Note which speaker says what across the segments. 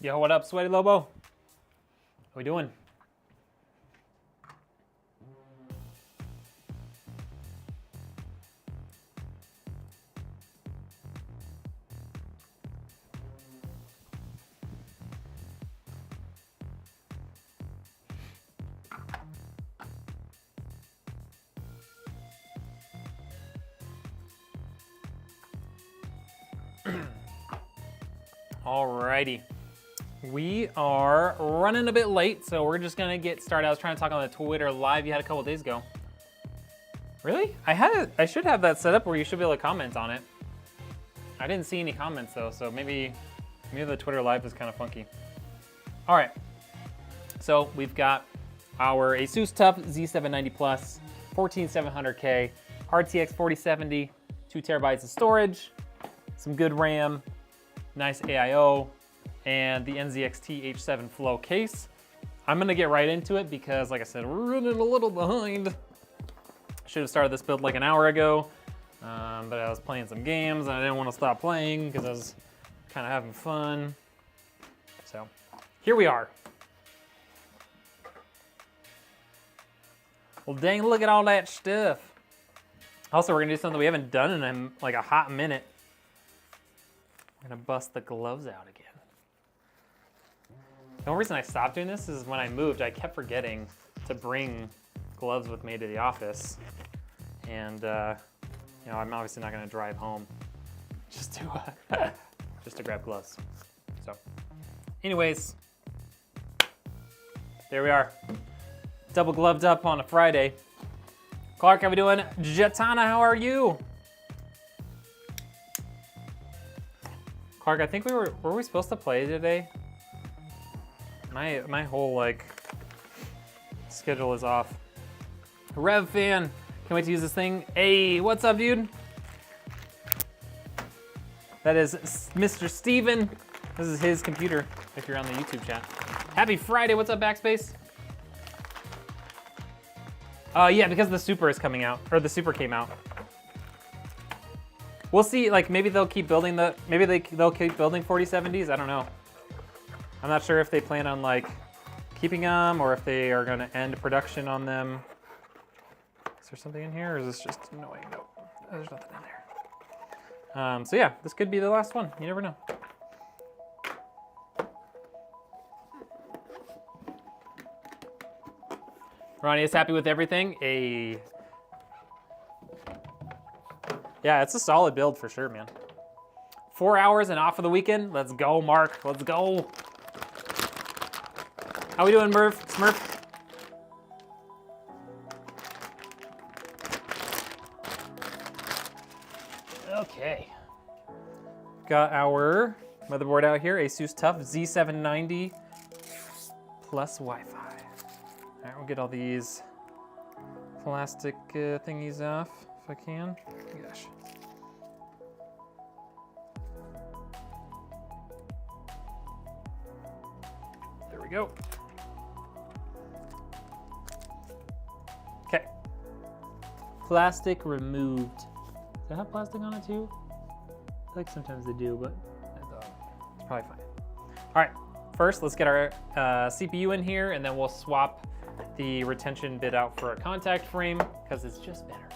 Speaker 1: Yo, what up, Sweaty Lobo? How we doing? Alrighty. We are running a bit late, so we're just gonna get started. I was trying to talk on the Twitter live you had a couple days ago. Really? I should have that set up where you should be able to comment on it. I didn't see any comments though, so maybe the Twitter live is kind of funky. All right, so we've got our Asus TUF Z790 Plus, 14700K, RTX 4070, 2 terabytes of storage, some good RAM, nice AIO, and the NZXT H7 Flow case. I'm gonna get right into it because, like I said, we're running a little behind. Should have started this build like an hour ago, but I was playing some games and I didn't want to stop playing because I was kind of having fun. So here we are. Well, dang, look at all that stuff. Also, we're gonna do something we haven't done in like a hot minute. We're gonna bust the gloves out again. The only reason I stopped doing this is when I moved, I kept forgetting to bring gloves with me to the office. And you know, I'm obviously not gonna drive home just to grab gloves. So anyways, there we are. Double gloved up on a Friday. Clark, how we doing? Jetana, how are you? Clark, I think were we supposed to play today? My whole like schedule is off. Rev fan, can't wait to use this thing. Hey, what's up, dude? That is Mr. Steven. This is his computer if you're on the YouTube chat. Happy Friday, what's up, Backspace? Yeah, because the Super is coming out, or the Super came out. We'll see, like maybe they'll keep building they'll keep building 4070s, I don't know. I'm not sure if they plan on like keeping them or if they are gonna end production on them. Is there something in here or is this just annoying? Nope, there's nothing in there. So yeah, this could be the last one, you never know. Ronnie is happy with everything. Yeah, it's a solid build for sure, man. 4 hours and off for the weekend. Let's go, Mark. Let's go. How we doing, Smurf? Okay. Got our motherboard out here, Asus TUF Z790 plus Wi-Fi. All right, we'll get all these plastic thingies off if I can. Gosh. There we go. Okay. Plastic removed. Does it have plastic on it too? I feel like sometimes they do, but it's probably fine. All right, first let's get our CPU in here and then we'll swap the retention bit out for a contact frame because it's just better.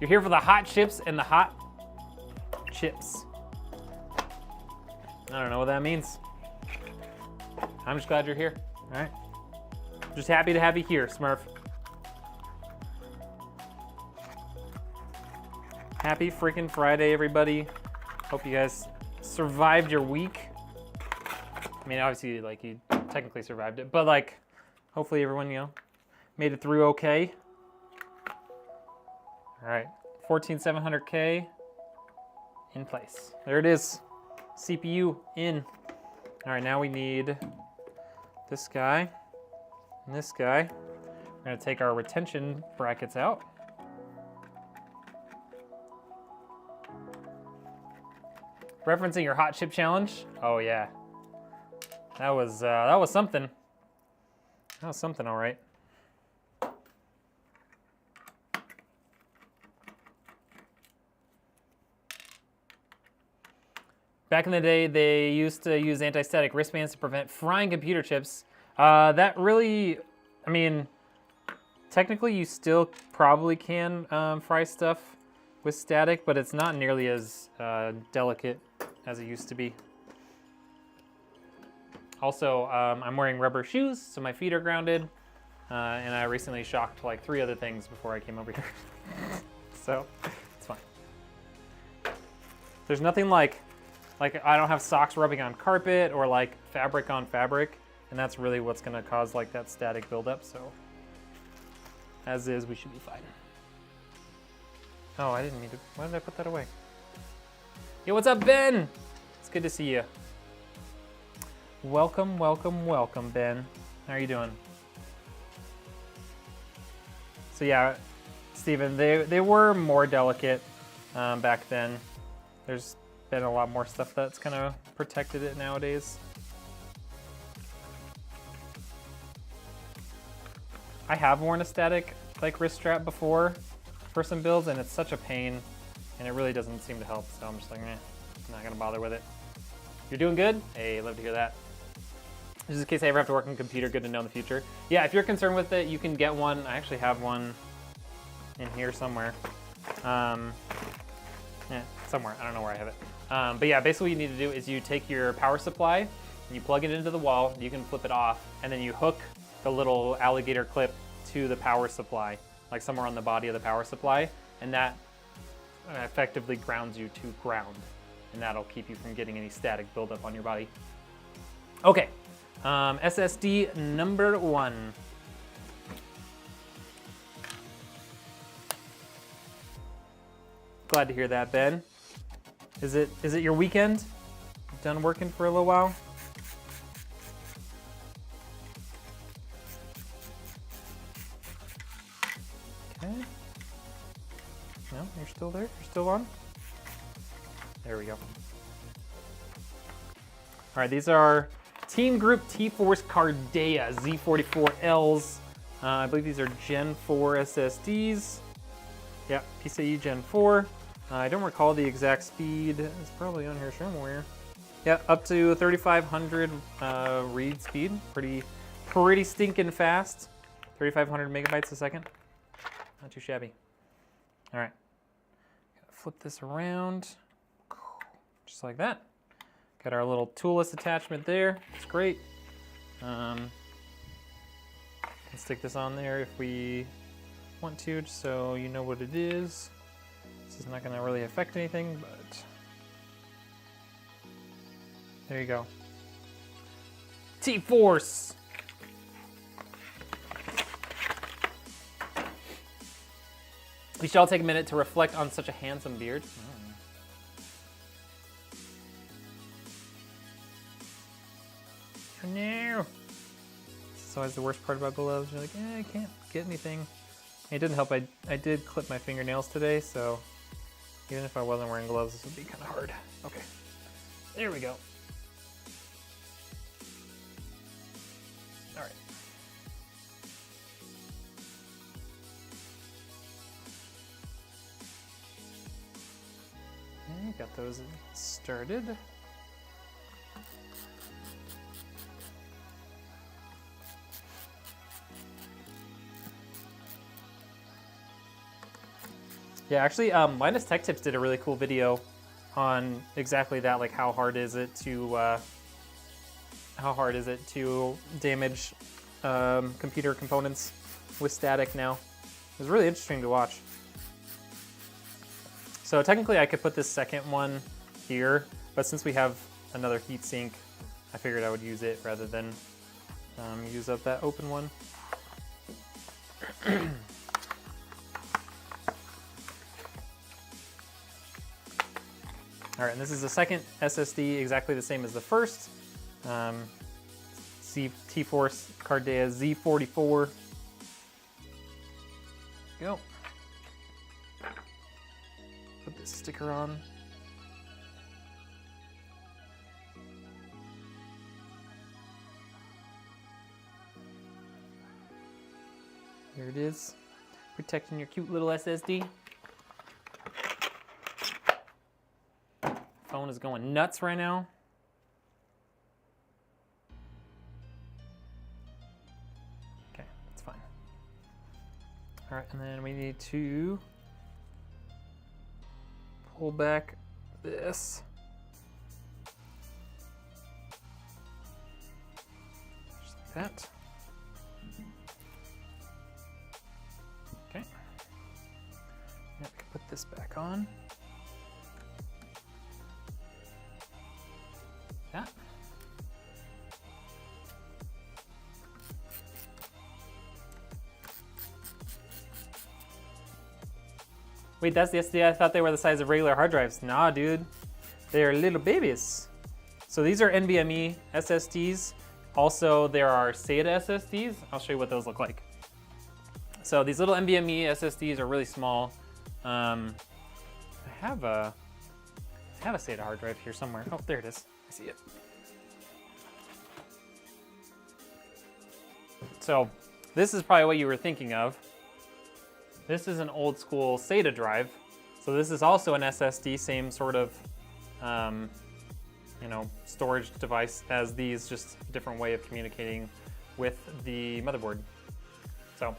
Speaker 1: You're here for the hot chips and the hot chips. I don't know what that means. I'm just glad you're here, all right? Just happy to have you here, Smurf. Happy freaking Friday, everybody. Hope you guys survived your week. I mean, obviously, like, you technically survived it, but like, hopefully everyone, you know, made it through okay. All right, 14700K in place. There it is, CPU in. All right, now we need this guy and this guy. We're gonna take our retention brackets out. Referencing your hot chip challenge? Oh yeah, that was something. That was something, all right. Back in the day, they used to use anti-static wristbands to prevent frying computer chips. That really, I mean, technically you still probably can fry stuff with static, but it's not nearly as delicate as it used to be. Also, I'm wearing rubber shoes, so my feet are grounded, and I recently shocked like 3 other things before I came over here. So, it's fine. There's nothing like I don't have socks rubbing on carpet or like fabric on fabric, and that's really what's gonna cause like that static buildup, so as is, we should be fine. Oh, I didn't need to, why did I put that away? Yo, what's up, Ben? It's good to see you. Welcome, welcome, welcome, Ben. How are you doing? So yeah, Steven, they were more delicate back then. There's been a lot more stuff that's kind of protected it nowadays. I have worn a static like wrist strap before for some builds, and it's such a pain, and it really doesn't seem to help, so I'm just like, I'm not gonna bother with it. You're doing good? Hey, love to hear that. Just in case I ever have to work on a computer, good to know in the future. Yeah, if you're concerned with it, you can get one. I actually have one in here somewhere. Yeah, somewhere, I don't know where I have it. But yeah, basically what you need to do is you take your power supply, and you plug it into the wall, you can flip it off, and then you hook the little alligator clip to the power supply, like somewhere on the body of the power supply, and that effectively grounds you to ground, and that'll keep you from getting any static buildup on your body. Okay, SSD number 1. Glad to hear that, Ben. Is it your weekend? Done working for a little while? Okay. No, you're still there? You're still on? There we go. All right, these are TeamGroup T-Force Cardea Z44Ls. I believe these are Gen 4 SSDs. Yeah, PCIe Gen 4. I don't recall the exact speed. It's probably on here somewhere. Yeah, up to 3,500 read speed. Pretty stinking fast. 3,500 megabytes a second. Not too shabby. All right, flip this around, just like that. Got our little toolless attachment there. It's great. Can stick this on there if we want to, just so you know what it is. This is not going to really affect anything, but there you go. T-Force. We should all take a minute to reflect on such a handsome beard. Oh no! It's always the worst part about gloves. You're like, I can't get anything. It didn't help. I did clip my fingernails today, so even if I wasn't wearing gloves, this would be kind of hard. Okay, there we go. All right. Okay, got those started. Yeah, actually, Linus Tech Tips did a really cool video on exactly that, like how hard is it to damage computer components with static now. It was really interesting to watch. So technically, I could put this second one here, but since we have another heatsink, I figured I would use it rather than use up that open one. All right, and this is the second SSD, exactly the same as the first. T-Force Cardea Z44. Go. Put this sticker on. Here it is, protecting your cute little SSD. phone is going nuts right now. Okay, that's fine. All right, and then we need to pull back this. Just like that. Okay. Now we can put this back on. That. Wait, that's the SD. I thought they were the size of regular hard drives. Nah, dude. They are little babies. So these are NVMe SSDs. Also, there are SATA SSDs. I'll show you what those look like. So these little NVMe SSDs are really small. I have a SATA hard drive here somewhere. Oh, there it is. I see it. So this is probably what you were thinking of. This is an old school SATA drive. So this is also an SSD, same sort of, storage device as these, just a different way of communicating with the motherboard. So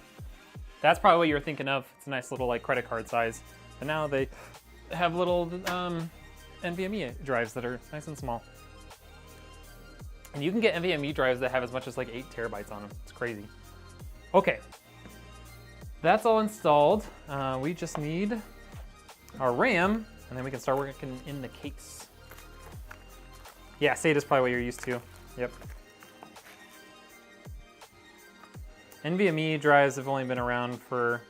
Speaker 1: that's probably what you were thinking of. It's a nice little like credit card size. But now they have little NVMe drives that are nice and small. And you can get NVMe drives that have as much as like 8 terabytes on them. It's crazy. Okay. That's all installed. We just need our RAM, and then we can start working in the case. Yeah, SATA is probably what you're used to. Yep. NVMe drives have only been around for,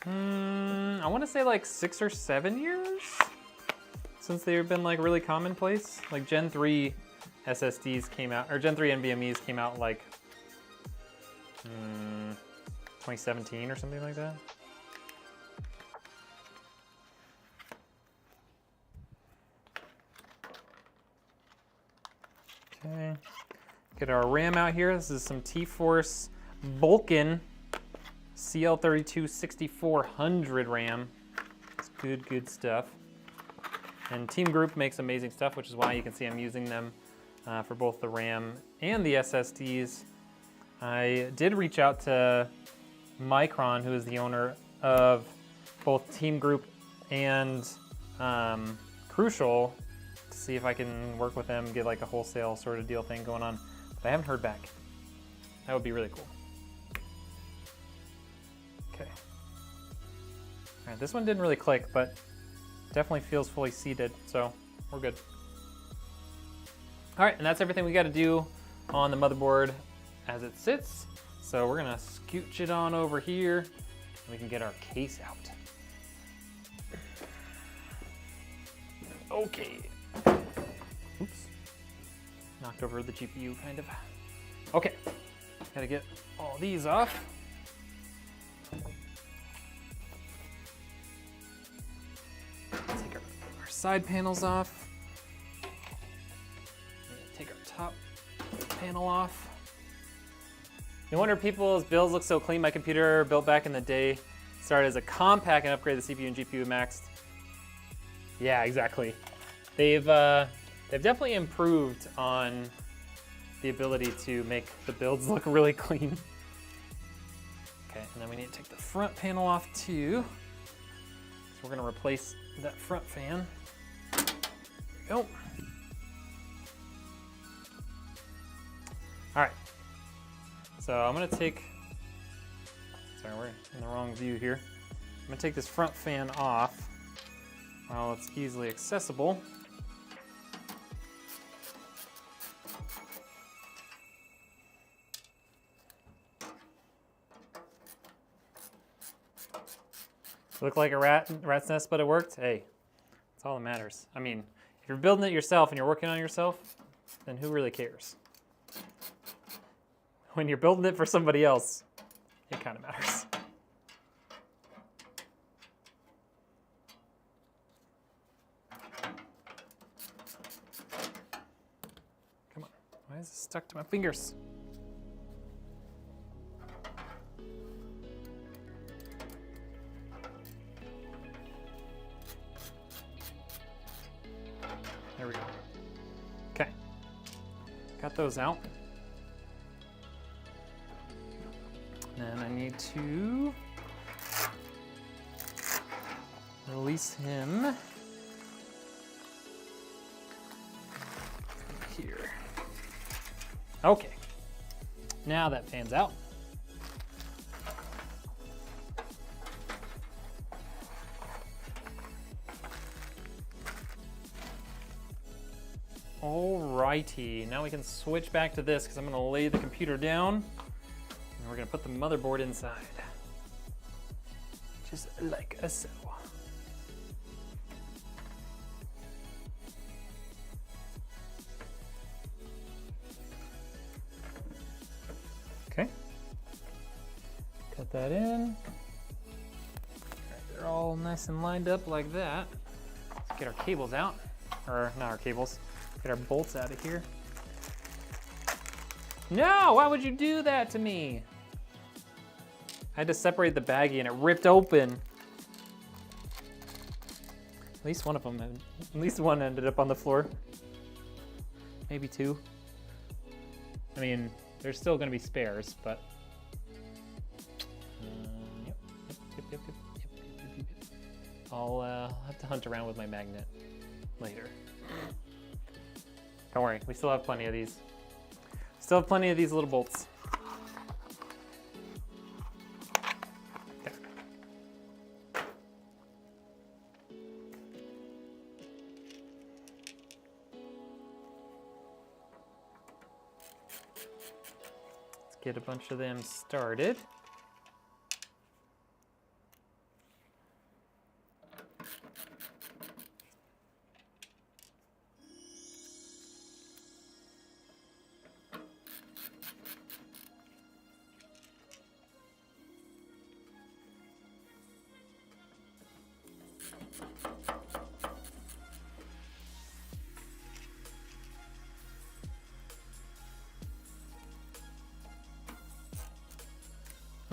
Speaker 1: I want to say like 6 or 7 years since they've been like really commonplace. Like Gen 3 SSDs came out, or Gen 3 NVMe's came out like 2017 or something like that. Okay, get our RAM out here. This is some T-Force Vulcan CL32 6400 RAM. It's good stuff. And TeamGroup makes amazing stuff, which is why you can see I'm using them for both the RAM and the SSDs. I did reach out to Micron, who is the owner of both TeamGroup and Crucial, to see if I can work with them, get like a wholesale sort of deal thing going on. But I haven't heard back. That would be really cool. Okay. All right, this one didn't really click, but definitely feels fully seated, so we're good. All right, and that's everything we got to do on the motherboard as it sits. So we're gonna scooch it on over here and we can get our case out. Okay. Oops. Knocked over the GPU kind of. Okay. Gotta get all these off. Take our side panels off. Take our top panel off. No wonder people's builds look so clean. My computer, built back in the day, started as a compact and upgraded the CPU and GPU maxed. Yeah, exactly. They've definitely improved on the ability to make the builds look really clean. Okay, and then we need to take the front panel off too. So we're gonna replace that front fan. There we go. All right. So I'm gonna take, sorry, we're in the wrong view here. I'm gonna take this front fan off while it's easily accessible. Looked like a rat's nest, but it worked. Hey, that's all that matters. I mean, if you're building it yourself and you're working on it yourself, then who really cares? When you're building it for somebody else, it kind of matters. Come on, why is it stuck to my fingers? There we go. Okay. Got those out. Then I need to release him here. Okay. Now that fans out. Alrighty, now we can switch back to this because I'm going to lay the computer down and we're going to put the motherboard inside. Just like so. Okay. Cut that in. All right, they're all nice and lined up like that. Let's get our cables out. Or not our cables. Get our bolts out of here. No, why would you do that to me? I had to separate the baggie and it ripped open. At least one of them, at least one ended up on the floor. Maybe two. I mean, there's still gonna be spares, but. Yep. I'll have to hunt around with my magnet later. Don't worry, we still have plenty of these. Still have plenty of these little bolts. Okay. Let's get a bunch of them started.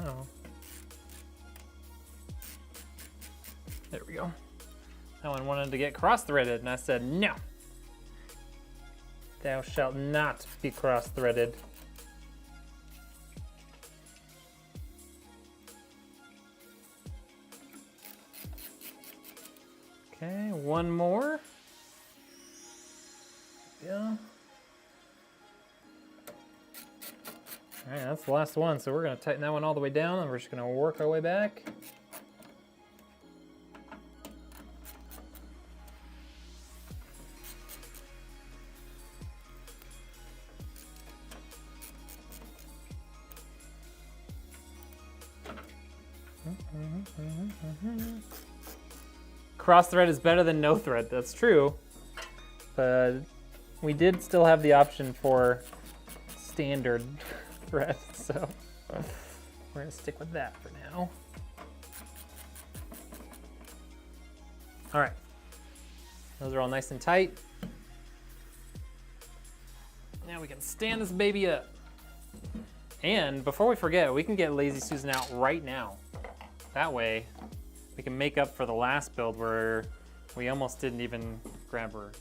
Speaker 1: Oh. There we go. That one wanted to get cross-threaded, and I said, no. Thou shalt not be cross-threaded. Okay, one more. Yeah. All right, that's the last one. So we're gonna tighten that one all the way down and we're just gonna work our way back. Cross thread is better than no thread, that's true. But we did still have the option for standard thread, so we're gonna stick with that for now. All right, those are all nice and tight. Now we can stand this baby up. And before we forget, we can get Lazy Susan out right now. That way, we can make up for the last build where we almost didn't even grab her.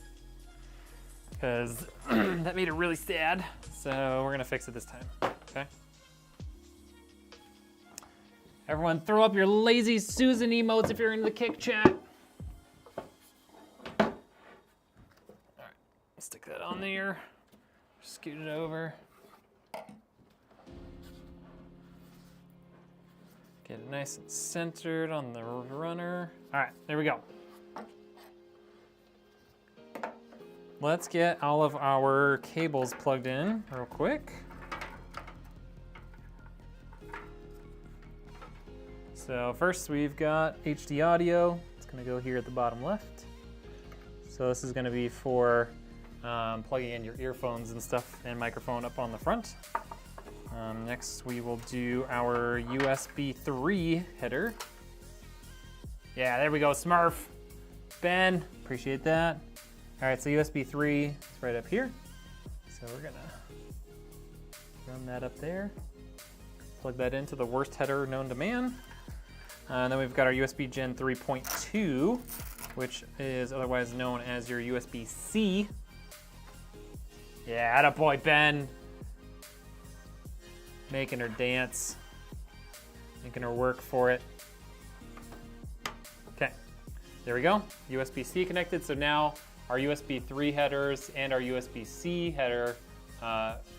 Speaker 1: Because that made it really sad. So we're gonna fix it this time, okay? Everyone throw up your Lazy Susan emotes if you're in the Kick chat. All right, stick that on there. Scoot it over. Get it nice and centered on the runner. All right, there we go. Let's get all of our cables plugged in real quick. So first we've got HD audio. It's gonna go here at the bottom left. So this is gonna be for plugging in your earphones and stuff and microphone up on the front. Next we will do our USB 3 header. Yeah, there we go, Smurf. Ben, appreciate that. All right, so USB 3 is right up here. So we're gonna run that up there. Plug that into the worst header known to man. And then we've got our USB Gen 3.2, which is otherwise known as your USB-C. Yeah, attaboy, Ben. Making her dance. Making her work for it. Okay, there we go. USB-C connected, so now our USB 3 headers and our USB-C header,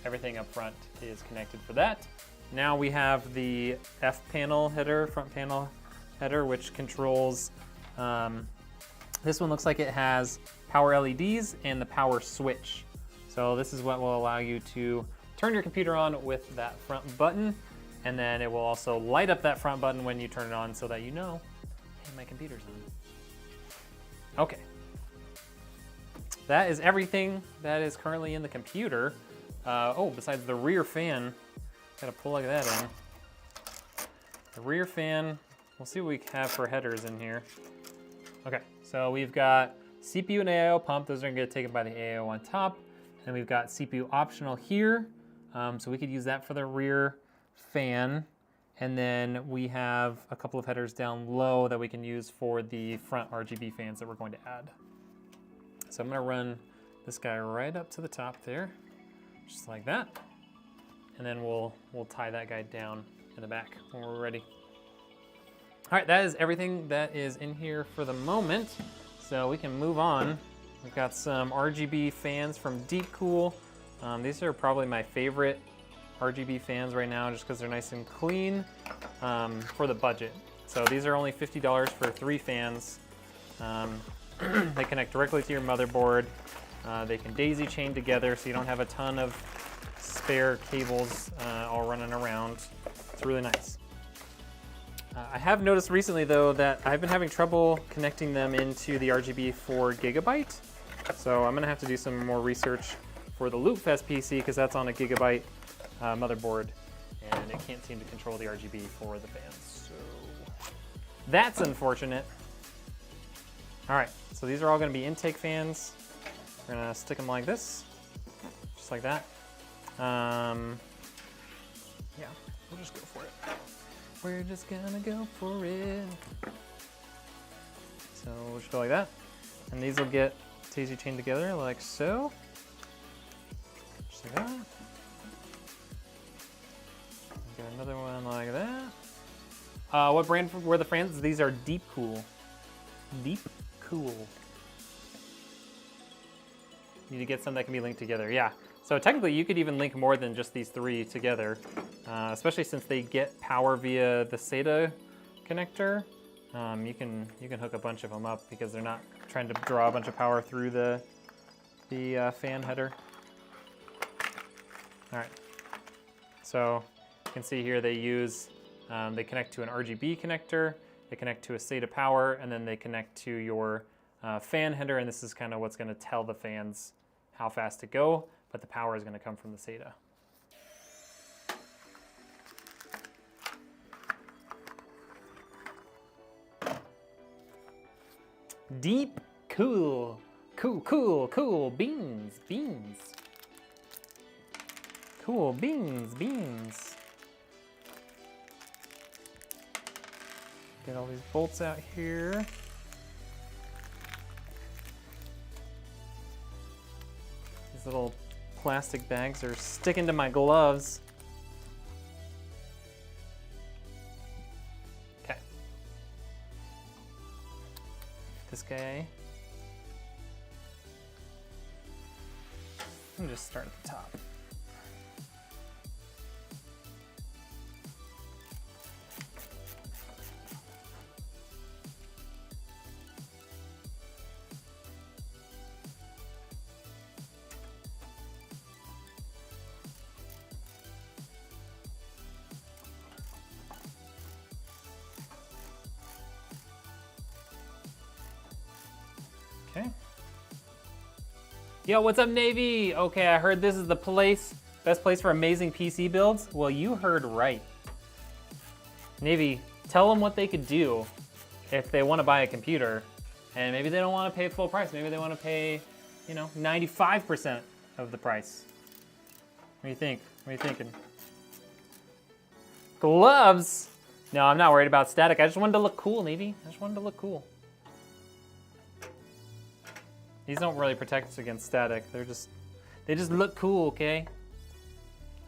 Speaker 1: everything up front is connected for that. Now we have the F panel header, front panel header, which controls, this one looks like it has power LEDs and the power switch. So this is what will allow you to turn your computer on with that front button, and then it will also light up that front button when you turn it on so that you know, hey, my computer's on. Okay. That is everything that is currently in the computer. Oh, besides the rear fan, gotta plug that in. The rear fan, we'll see what we have for headers in here. Okay, so we've got CPU and AIO pump. Those are gonna get taken by the AIO on top. And we've got CPU optional here. So we could use that for the rear fan. And then we have a couple of headers down low that we can use for the front RGB fans that we're going to add. So I'm gonna run this guy right up to the top there, just like that. And then we'll tie that guy down in the back when we're ready. All right, that is everything that is in here for the moment. So we can move on. We've got some RGB fans from Deepcool. These are probably my favorite RGB fans right now just because they're nice and clean for the budget. So these are only $50 for 3 fans. They connect directly to your motherboard. They can daisy chain together so you don't have a ton of spare cables all running around. It's really nice. I have noticed recently though that I've been having trouble connecting them into the RGB 4 GB. So I'm gonna have to do some more research for the Loopfest PC because that's on a gigabyte motherboard and it can't seem to control the RGB for the fans. So that's unfortunate. All right, so these are all gonna be intake fans. We're gonna stick them like this, just like that. Yeah, we'll just go for it. We're just gonna go for it. So we'll just go like that. And these will get daisy chained together like so. Just like that. Get another one like that. What brand were the fans? These are Deepcool. Deepcool. Need to get some that can be linked together, yeah. So technically you could even link more than just these 3 together, especially since they get power via the SATA connector. You can hook a bunch of them up because they're not trying to draw a bunch of power through the fan header. All right, so you can see here they use, they connect to an RGB connector, they connect to a SATA power, and then they connect to your fan header, and this is kind of what's gonna tell the fans how fast to go, but the power is gonna come from the SATA. Deepcool. Cool beans. Cool beans. Get all these bolts out here. These little plastic bags are sticking to my gloves. Okay. This guy. Let me just start at the top. Okay. Yo, what's up, Navy? Okay, I heard this is the best place for amazing PC builds. Well, you heard right. Navy, tell them what they could do if they want to buy a computer, and maybe they don't want to pay full price. Maybe they want to pay, 95% of the price. What do you think? What are you thinking? Gloves? No, I'm not worried about static. I just wanted to look cool, Navy. I just wanted to look cool. These don't really protect us against static. They just look cool, okay?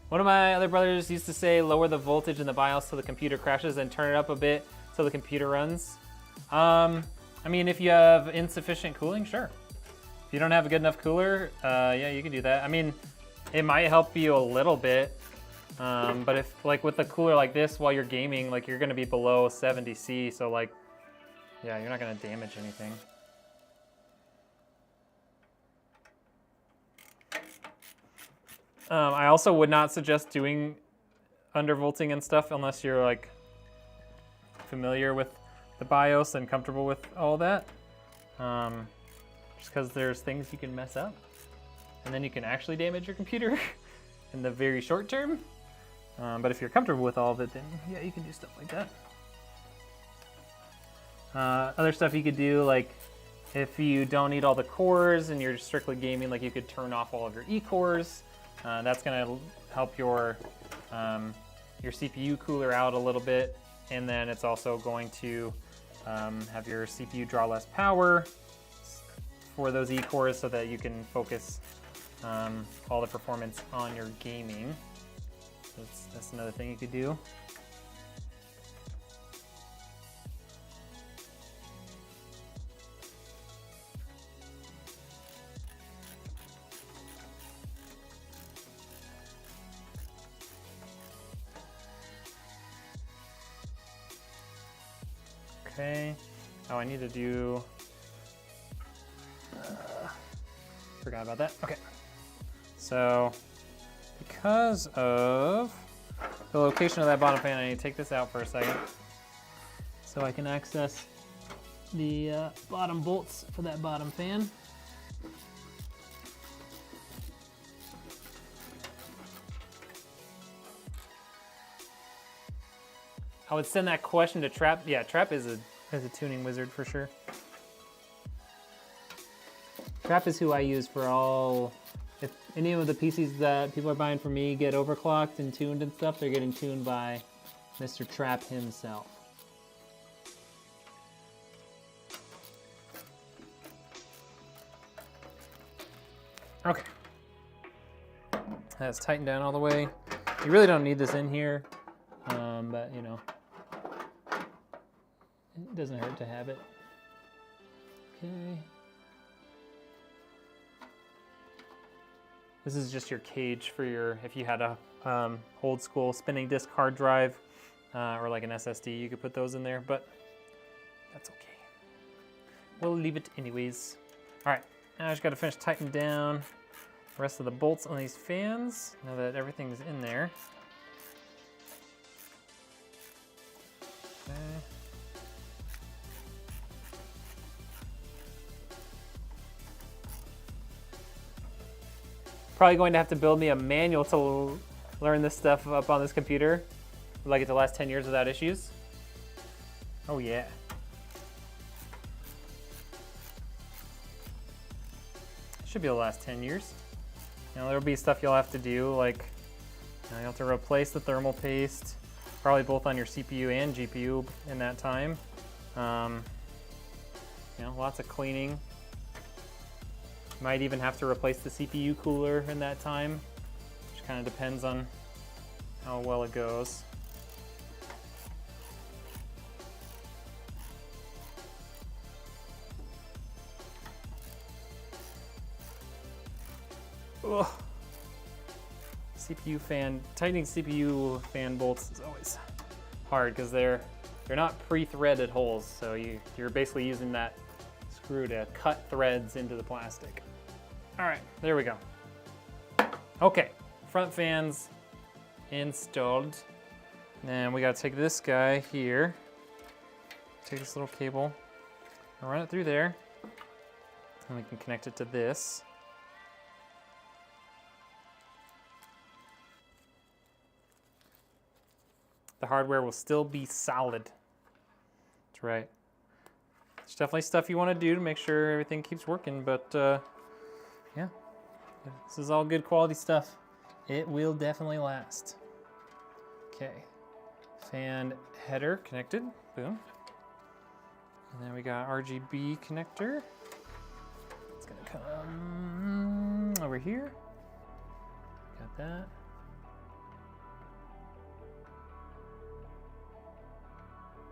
Speaker 1: One of my other brothers used to say, lower the voltage in the BIOS so the computer crashes and turn it up a bit so the computer runs. I mean, if you have insufficient cooling, sure. If you don't have a good enough cooler, yeah, you can do that. I mean, it might help you a little bit, but if, like with a cooler like this while you're gaming, like you're gonna be below 70°C, so like, yeah, you're not gonna damage anything. I also would not suggest doing undervolting and stuff unless you're like familiar with the BIOS and comfortable with all that. Just because there's things you can mess up and then you can actually damage your computer in the very short term. But if you're comfortable with all of it, then yeah, you can do stuff like that. Other stuff you could do, like if you don't need all the cores and you're strictly gaming, like you could turn off all of your E-cores. That's going to help your CPU cooler out a little bit, and then it's also going to have your CPU draw less power for those E-cores so that you can focus all the performance on your gaming. That's another thing you could do. Okay. Oh, I need to do. Forgot about that. Okay. So, because of the location of that bottom fan, I need to take this out for a second so I can access the bottom bolts for that bottom fan. I would send that question to Trap. Yeah, Trap is a tuning wizard for sure. Trap is who I use for all. If any of the PCs that people are buying from me get overclocked and tuned and stuff, they're getting tuned by Mr. Trap himself. Okay. That's tightened down all the way. You really don't need this in here, but you know, it doesn't hurt to have it. Okay. This is just your cage for your, if you had a old school spinning disk hard drive or like an SSD, you could put those in there, but that's okay. We'll leave it anyways. All right, now I just gotta finish tightening down the rest of the bolts on these fans now that everything's in there. Okay. Probably going to have to build me a manual to learn this stuff up on this computer. Would like it to last 10 years without issues. Oh yeah. Should be able to last 10 years. Now there'll be stuff you'll have to do, like you have to replace the thermal paste, probably both on your CPU and GPU in that time. You know, lots of cleaning. Might even have to replace the CPU cooler in that time, which kind of depends on how well it goes. Ugh. CPU fan, tightening CPU fan bolts is always hard because they're not pre-threaded holes, so you're basically using that screw to cut threads into the plastic. All right, there we go. Okay, front fans installed. And we gotta take this guy here, take this little cable, run it through there, and we can connect it to this. The hardware will still be solid. That's right. There's definitely stuff you wanna do to make sure everything keeps working, but yeah, this is all good quality stuff. It will definitely last. Okay, fan header connected, boom. And then we got RGB connector. It's gonna come here. Got that.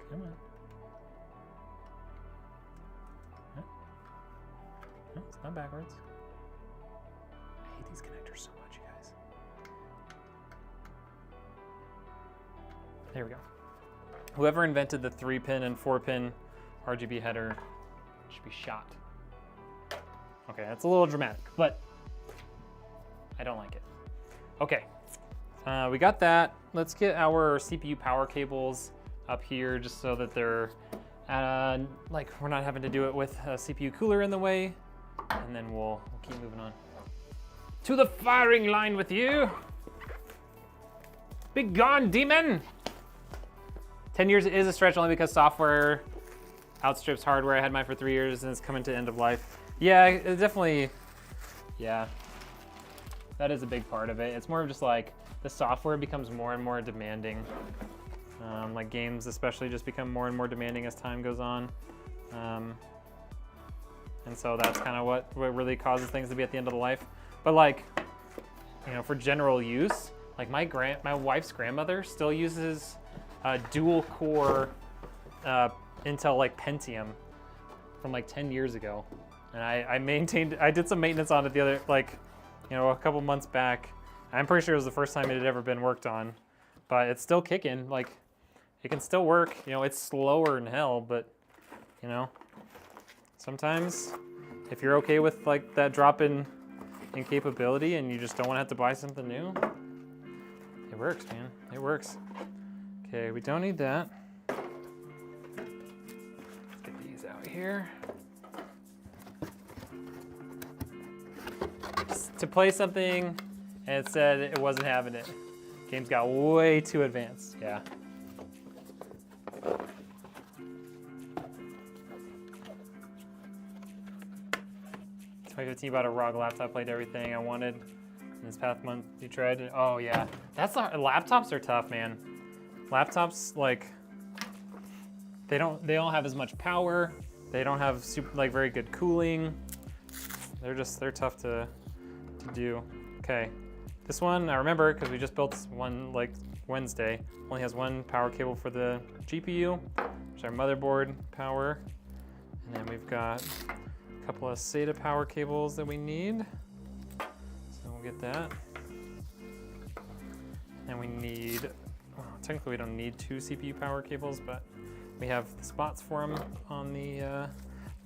Speaker 1: Come on. No, it's not backwards. I hate these connectors so much, you guys. There we go. Whoever invented the 3-pin and 4-pin RGB header should be shot. Okay, that's a little dramatic, but I don't like it. Okay, we got that. Let's get our CPU power cables up here just so that they're, like we're not having to do it with a CPU cooler in the way. And then we'll keep moving on. To the firing line with you. Be gone, demon. 10 years is a stretch only because software outstrips hardware. I had mine for 3 years and it's coming to end of life. Yeah, it definitely, yeah. That is a big part of it. It's more of just like the software becomes more and more demanding. Like games especially just become more and more demanding as time goes on. And so that's kind of what really causes things to be at the end of the life. But like, you know, for general use, like my wife's grandmother still uses a dual core Intel like Pentium from like 10 years ago. And I did some maintenance on it the other, like, you know, a couple months back. I'm pretty sure it was the first time it had ever been worked on, but it's still kicking. Like, it can still work. You know, it's slower than hell, but you know, sometimes if you're okay with like that drop in capability and you just don't want to have to buy something new, it works, man. It works. Okay, we don't need that. Let's get these out here. To play something and it said it wasn't having it. Games got way too advanced, yeah. 2015 bought a ROG laptop, played everything I wanted. And this past month you tried it. Oh yeah, laptops are tough, man. Laptops, like, they don't have as much power. They don't have very good cooling. They're tough to do. Okay, this one I remember because we just built one like Wednesday. Only has one power cable for the GPU, which is our motherboard power, and then we've got a couple of SATA power cables that we need. So we'll get that. And we need, well, technically we don't need 2 CPU power cables, but we have the spots for them on the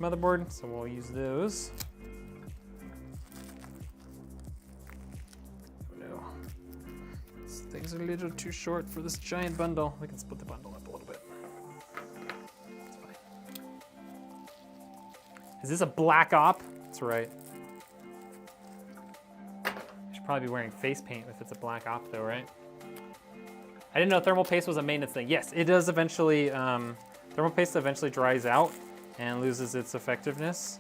Speaker 1: motherboard, so we'll use those. This thing's a little too short for this giant bundle. We can split the bundle up a little bit. It's fine. Is this a black op? That's right. I should probably be wearing face paint if it's a black op though, right? I didn't know thermal paste was a maintenance thing. Yes, it does eventually, thermal paste eventually dries out and loses its effectiveness.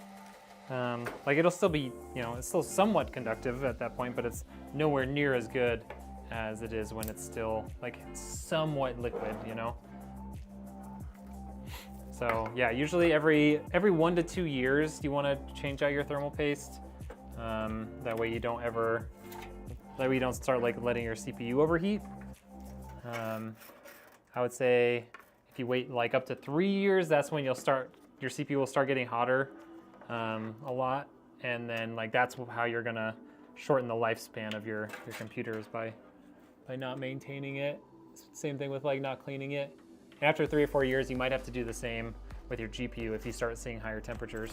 Speaker 1: Like it'll still be, you know, it's still somewhat conductive at that point, but it's nowhere near as good as it is when it's still like somewhat liquid, you know? So yeah, usually every 1 to 2 years, you wanna change out your thermal paste. That way you don't start like letting your CPU overheat. I would say if you wait like up to 3 years, that's when your CPU will start getting hotter a lot. And then like that's how you're gonna shorten the lifespan of your computers by not maintaining it. Same thing with like not cleaning it. And after 3 or 4 years, you might have to do the same with your GPU if you start seeing higher temperatures.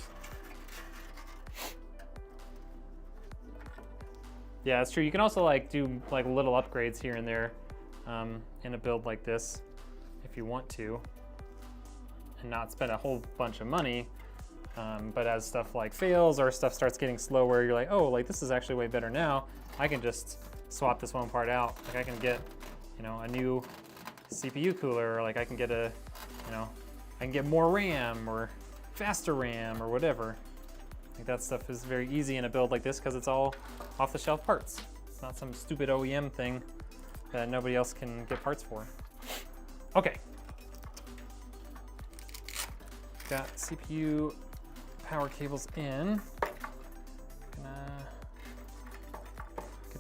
Speaker 1: Yeah, that's true. You can also like do like little upgrades here and there in a build like this if you want to, and not spend a whole bunch of money. But as stuff like fails or stuff starts getting slower, you're like, oh, like this is actually way better now. I can just swap this one part out. Like I can get, you know, a new CPU cooler, or like I can get I can get more RAM or faster RAM or whatever. I think that stuff is very easy in a build like this because it's all off-the-shelf parts. It's not some stupid OEM thing that nobody else can get parts for. Okay. Got CPU power cables in. Gonna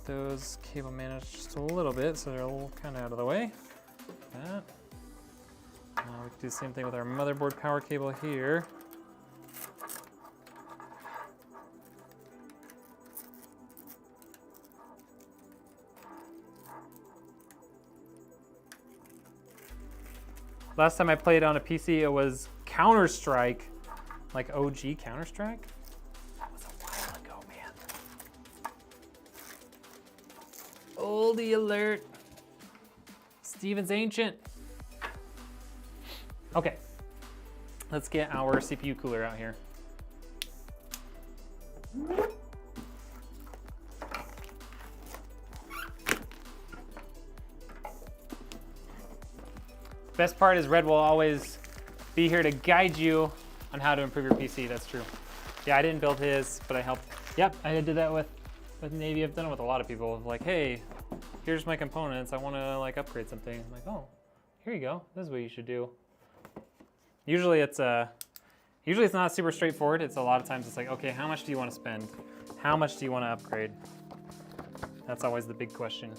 Speaker 1: Get those cable managed just a little bit so they're a little kind of out of the way. That. We can do the same thing with our motherboard power cable here. Last time I played on a PC, it was Counter-Strike, like OG Counter-Strike. That was a while ago, man. Oldie alert. Steven's ancient. Okay, let's get our CPU cooler out here. Best part is Red will always be here to guide you on how to improve your PC. That's true. Yeah, I didn't build his, but I helped. Yep, I did that with Navy. I've done it with a lot of people. Like, hey, here's my components. I want to like upgrade something. I'm like, oh, here you go. This is what you should do. Usually it's not super straightforward. It's a lot of times it's like, okay, how much do you want to spend? How much do you want to upgrade? That's always the big question.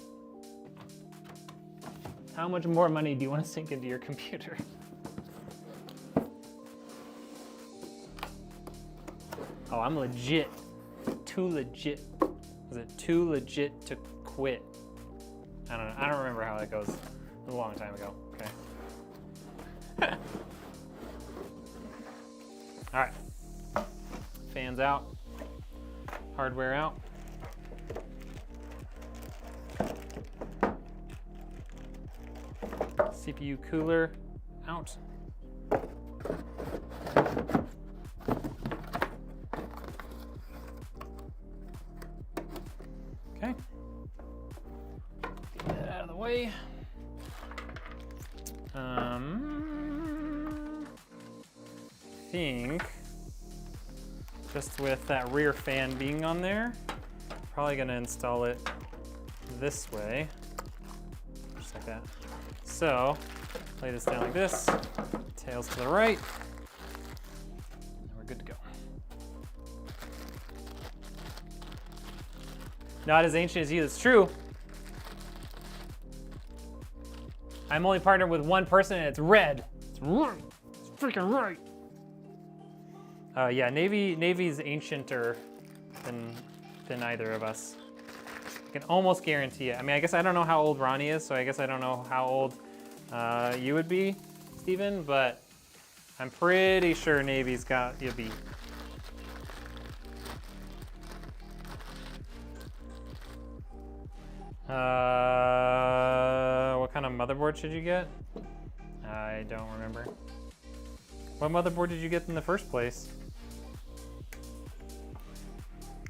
Speaker 1: How much more money do you want to sink into your computer? Oh, I'm legit. Too legit. Is it too legit to quit? I don't know. I don't remember how that goes. It was a long time ago. Okay. All right. Fans out. Hardware out. CPU cooler out. Okay. Get that out of the way. I think just with that rear fan being on there, probably gonna install it this way, just like that. So, lay this down like this, tails to the right, and we're good to go. Not as ancient as you, that's true. I'm only partnered with one person and it's Red. It's right, it's freaking right. Yeah, Navy's ancienter than either of us. I can almost guarantee it. I mean, I guess I don't know how old Ronnie is, so I guess I don't know how old you would be, Steven, but I'm pretty sure Navy's got you beat. What kind of motherboard should you get? I don't remember. What motherboard did you get in the first place?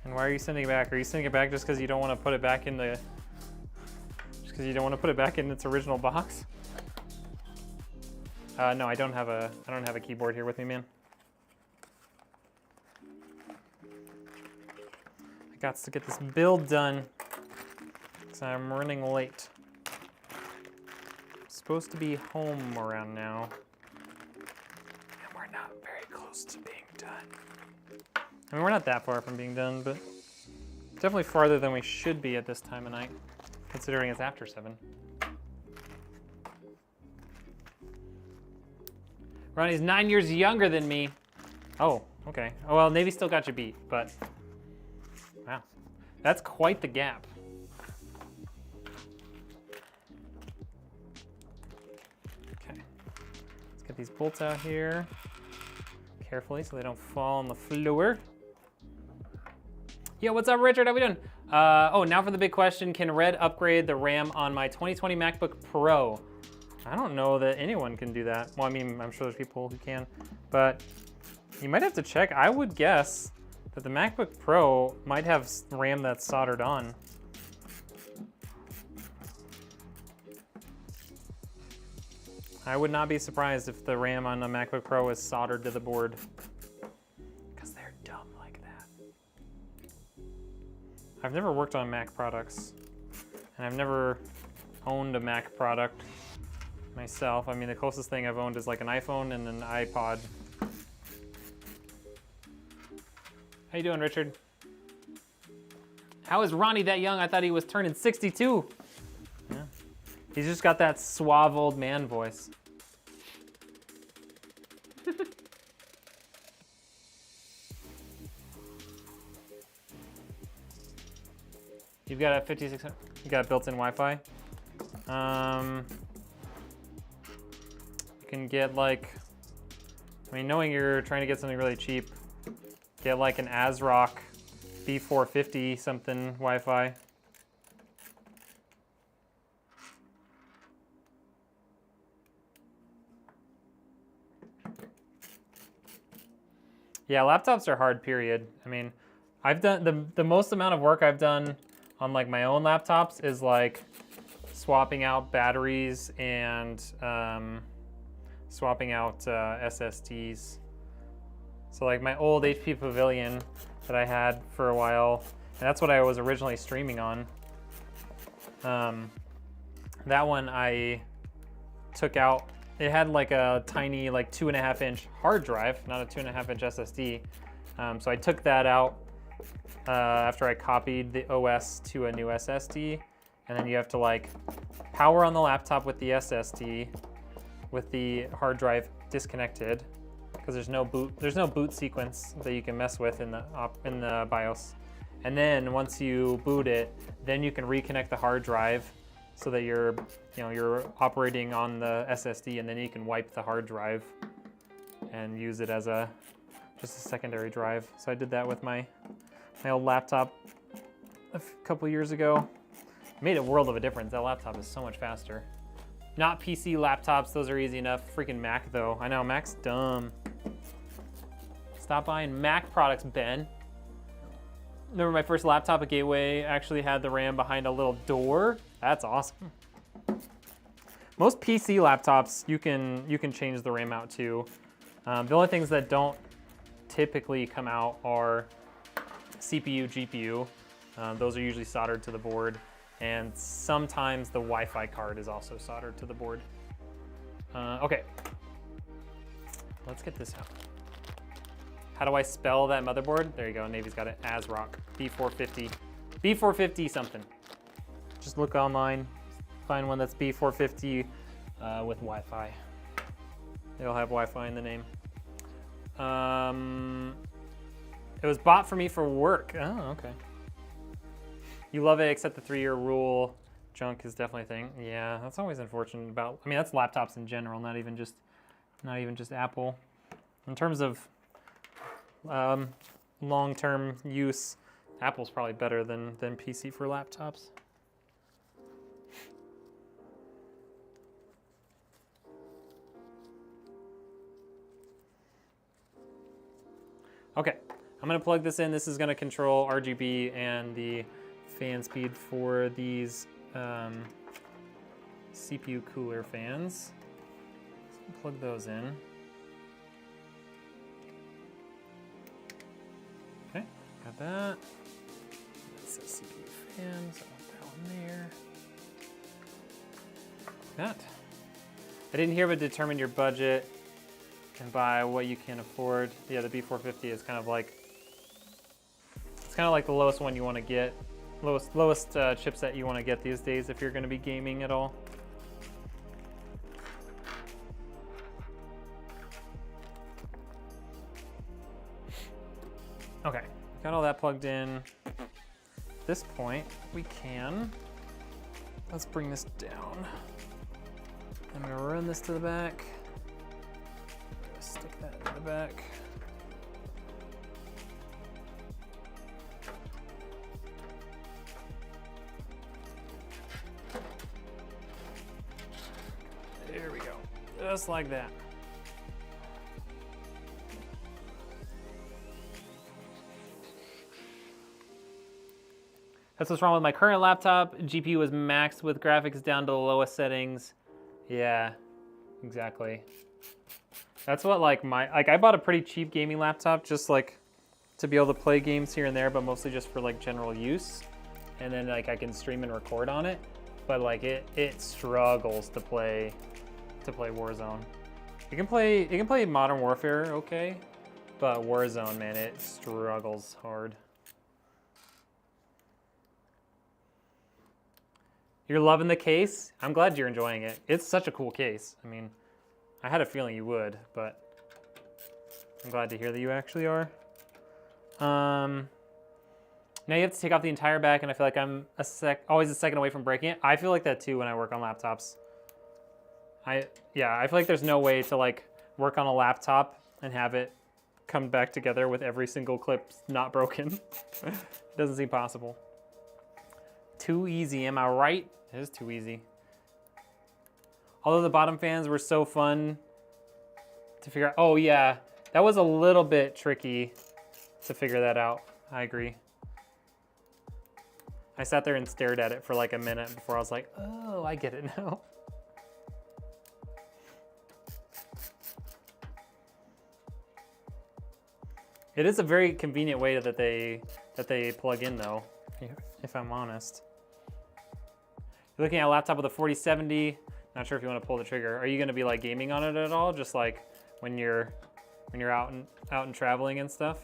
Speaker 1: And why are you sending it back? Are you sending it back just because you don't want to put it back in the... Just because you don't want to put it back in its original box? No, I don't have a keyboard here with me, man. I got to get this build done because I'm running late. I'm supposed to be home around now. And we're not very close to being done. I mean, we're not that far from being done, but definitely farther than we should be at this time of night, considering it's after 7. Ronnie's 9 years younger than me. Oh, okay. Oh, well, Navy still got you beat, but wow. That's quite the gap. Okay. Let's get these bolts out here carefully so they don't fall on the floor. Yo, what's up, Richard? How we doing? Oh, now for the big question. Can Red upgrade the RAM on my 2020 MacBook Pro? I don't know that anyone can do that. Well, I mean, I'm sure there's people who can, but you might have to check. I would guess that the MacBook Pro might have RAM that's soldered on. I would not be surprised if the RAM on the MacBook Pro is soldered to the board. Because they're dumb like that. I've never worked on Mac products, and I've never owned a Mac product myself. I mean, the closest thing I've owned is like an iPhone and an iPod. How you doing, Richard? How is Ronnie that young? I thought he was turning 62. Yeah. He's just got that suave old man voice. You've got a 5600, you got built-in Wi-Fi. You can get like, I mean, knowing you're trying to get something really cheap, get like an ASRock B450 something Wi-Fi. Yeah, laptops are hard, period. I mean, I've done, the most amount of work I've done on like my own laptops is like swapping out batteries and swapping out SSDs. So like my old HP Pavilion that I had for a while, and that's what I was originally streaming on. That one I took out. It had like a tiny like 2.5-inch hard drive, not a 2.5-inch SSD. So I took that out after I copied the OS to a new SSD, and then you have to like power on the laptop with the SSD with the hard drive disconnected, because there's no boot sequence that you can mess with in the BIOS. And then once you boot it, then you can reconnect the hard drive so that you're operating on the SSD, and then you can wipe the hard drive and use it as just a secondary drive. So I did that with my old laptop a couple years ago. It made a world of a difference. That laptop is so much faster. Not PC laptops, those are easy enough. Freaking Mac though. I know, Mac's dumb. Stop buying Mac products, Ben. Remember my first laptop at Gateway actually had the RAM behind a little door? That's awesome. Most PC laptops, you can change the RAM out too. The only things that don't typically come out are CPU, GPU. Those are usually soldered to the board. And sometimes the Wi-Fi card is also soldered to the board. Okay, let's get this out. How do I spell that motherboard? There you go, Navy's got it, ASRock, B450. B450 something. Just look online, find one that's B450 with Wi-Fi. It'll have Wi-Fi in the name. It was bought for me for work. Oh, okay. You love it, except the 3-year rule. Junk is definitely a thing. Yeah, that's always unfortunate about. I mean, that's laptops in general, not even just Apple. In terms of long-term use, Apple's probably better than PC for laptops. Okay, I'm gonna plug this in. This is gonna control RGB and the fan speed for these CPU cooler fans. So plug those in. Okay, got that. That's a CPU fan, so I'll put that one there. That. I didn't hear, but determine your budget and buy what you can afford. Yeah, the B450 is kind of like, it's kind of like the lowest one you want to get. Lowest chipset you want to get these days if you're going to be gaming at all. Okay, got all that plugged in. At this point, we can, let's bring this down. I'm going to run this to the back. Stick that in the back. There we go, just like that. That's what's wrong with my current laptop. GPU was maxed with graphics down to the lowest settings. Yeah, exactly. That's what I bought a pretty cheap gaming laptop just like to be able to play games here and there, but mostly just for like general use. And then like I can stream and record on it, but like it struggles to play Warzone. It can play Modern Warfare okay, but Warzone, man, it struggles hard. You're loving the case? I'm glad you're enjoying it. It's such a cool case. I mean, I had a feeling you would, but I'm glad to hear that you actually are. Now you have to take off the entire back, and I feel like I'm always a second away from breaking it. I feel like that too when I work on laptops. Yeah, I feel like there's no way to like work on a laptop and have it come back together with every single clip not broken. It doesn't seem possible. Too easy, am I right? It is too easy. Although the bottom fans were so fun to figure out. Oh yeah, that was a little bit tricky to figure that out. I agree. I sat there and stared at it for like a minute before I was like, oh, I get it now. It is a very convenient way that they plug in though, if I'm honest. You're looking at a laptop with a 4070. Not sure if you want to pull the trigger. Are you going to be like gaming on it at all? Just like when you're out and traveling and stuff?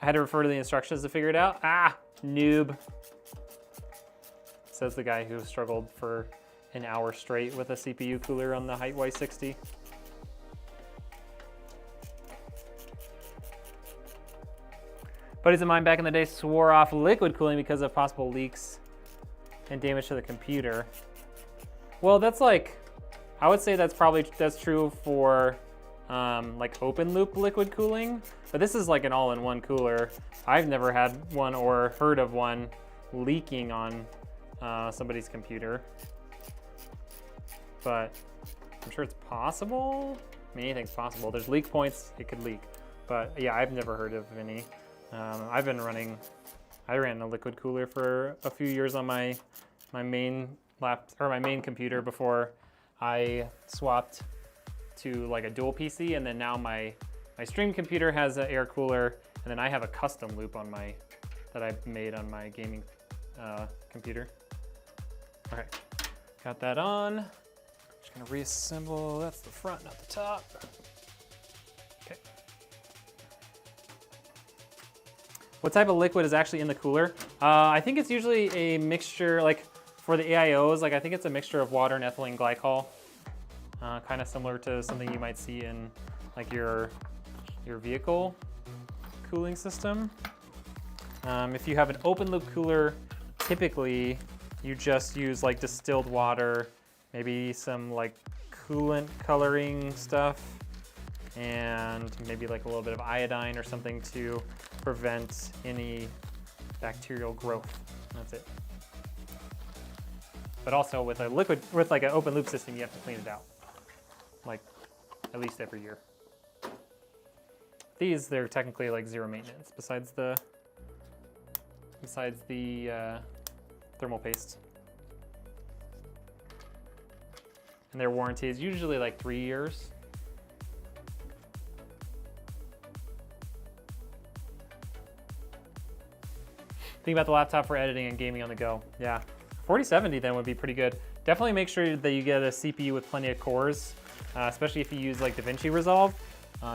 Speaker 1: I had to refer to the instructions to figure it out. Ah, noob. Says the guy who struggled for an hour straight with a CPU cooler on the Height Y60. Buddies of mine back in the day swore off liquid cooling because of possible leaks and damage to the computer. Well, that's like, I would say that's true for like open loop liquid cooling, but this is like an all-in-one cooler. I've never had one or heard of one leaking on somebody's computer, but I'm sure it's possible. I mean, anything's possible. There's leak points, it could leak, but yeah, I've never heard of any. I ran a liquid cooler for a few years on my main computer before I swapped to like a dual PC, and then now my stream computer has an air cooler, and then I have a custom loop on that I made on my gaming computer. All right, got that on. Just gonna reassemble. That's the front, not the top. Okay. What type of liquid is actually in the cooler? I think it's usually a mixture, like for the AIOs, like I think it's a mixture of water and ethylene glycol. Kind of similar to something you might see in like your vehicle cooling system. If you have an open loop cooler, typically you just use like distilled water, maybe some like coolant coloring stuff, and maybe like a little bit of iodine or something to prevent any bacterial growth. That's it. But also with a liquid, with like an open loop system, you have to clean it out, like at least every year. These, they're technically like zero maintenance besides the thermal paste. And their warranty is usually like 3 years. Think about the laptop for editing and gaming on the go. Yeah, 4070 then would be pretty good. Definitely make sure that you get a CPU with plenty of cores, especially if you use like DaVinci Resolve,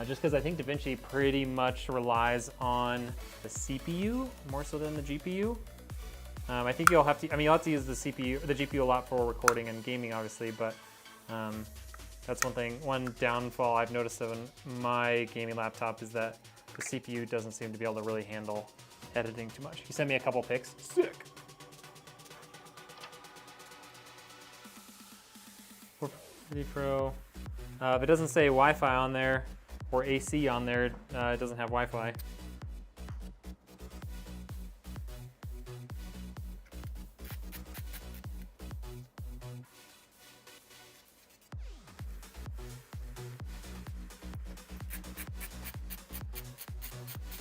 Speaker 1: just because I think DaVinci pretty much relies on the CPU more so than the GPU. I think you'll have to use the GPU a lot for recording and gaming, obviously, but that's one downfall I've noticed of my gaming laptop is that the CPU doesn't seem to be able to really handle editing too much. You sent me a couple pics. Sick. Pro. If it doesn't say Wi-Fi on there or AC on there, it doesn't have Wi-Fi.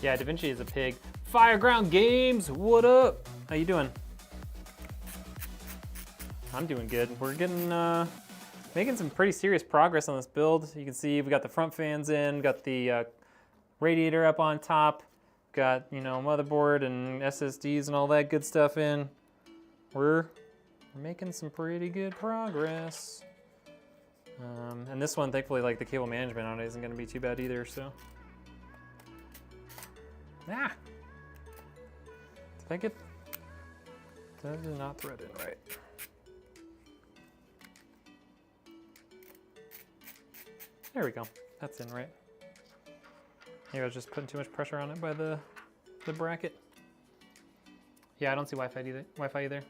Speaker 1: Yeah, DaVinci is a pig. Fireground Games, what up? How you doing? I'm doing good. We're getting making some pretty serious progress on this build. You can see we got the front fans in, got the radiator up on top, got motherboard and SSDs and all that good stuff in. We're making some pretty good progress. And this one, thankfully, like the cable management on it isn't going to be too bad either. So. That is not threaded right. There we go. That's in right. Maybe I was just putting too much pressure on it by the bracket. Yeah, I don't see Wi-Fi either.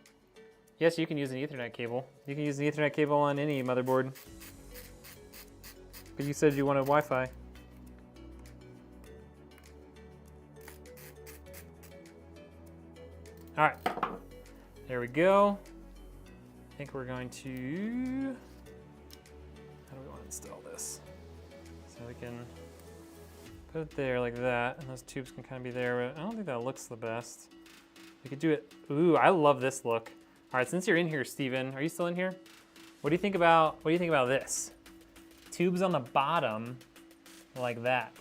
Speaker 1: Yes, you can use an Ethernet cable. You can use an Ethernet cable on any motherboard. But you said you wanted Wi-Fi. All right, there we go. I think we're going to, how do we want to install this? So we can put it there like that, and those tubes can kind of be there, but I don't think that looks the best. We could do it, ooh, I love this look. All right, since you're in here, Steven, are you still in here? What do you think about this? Tubes on the bottom like that.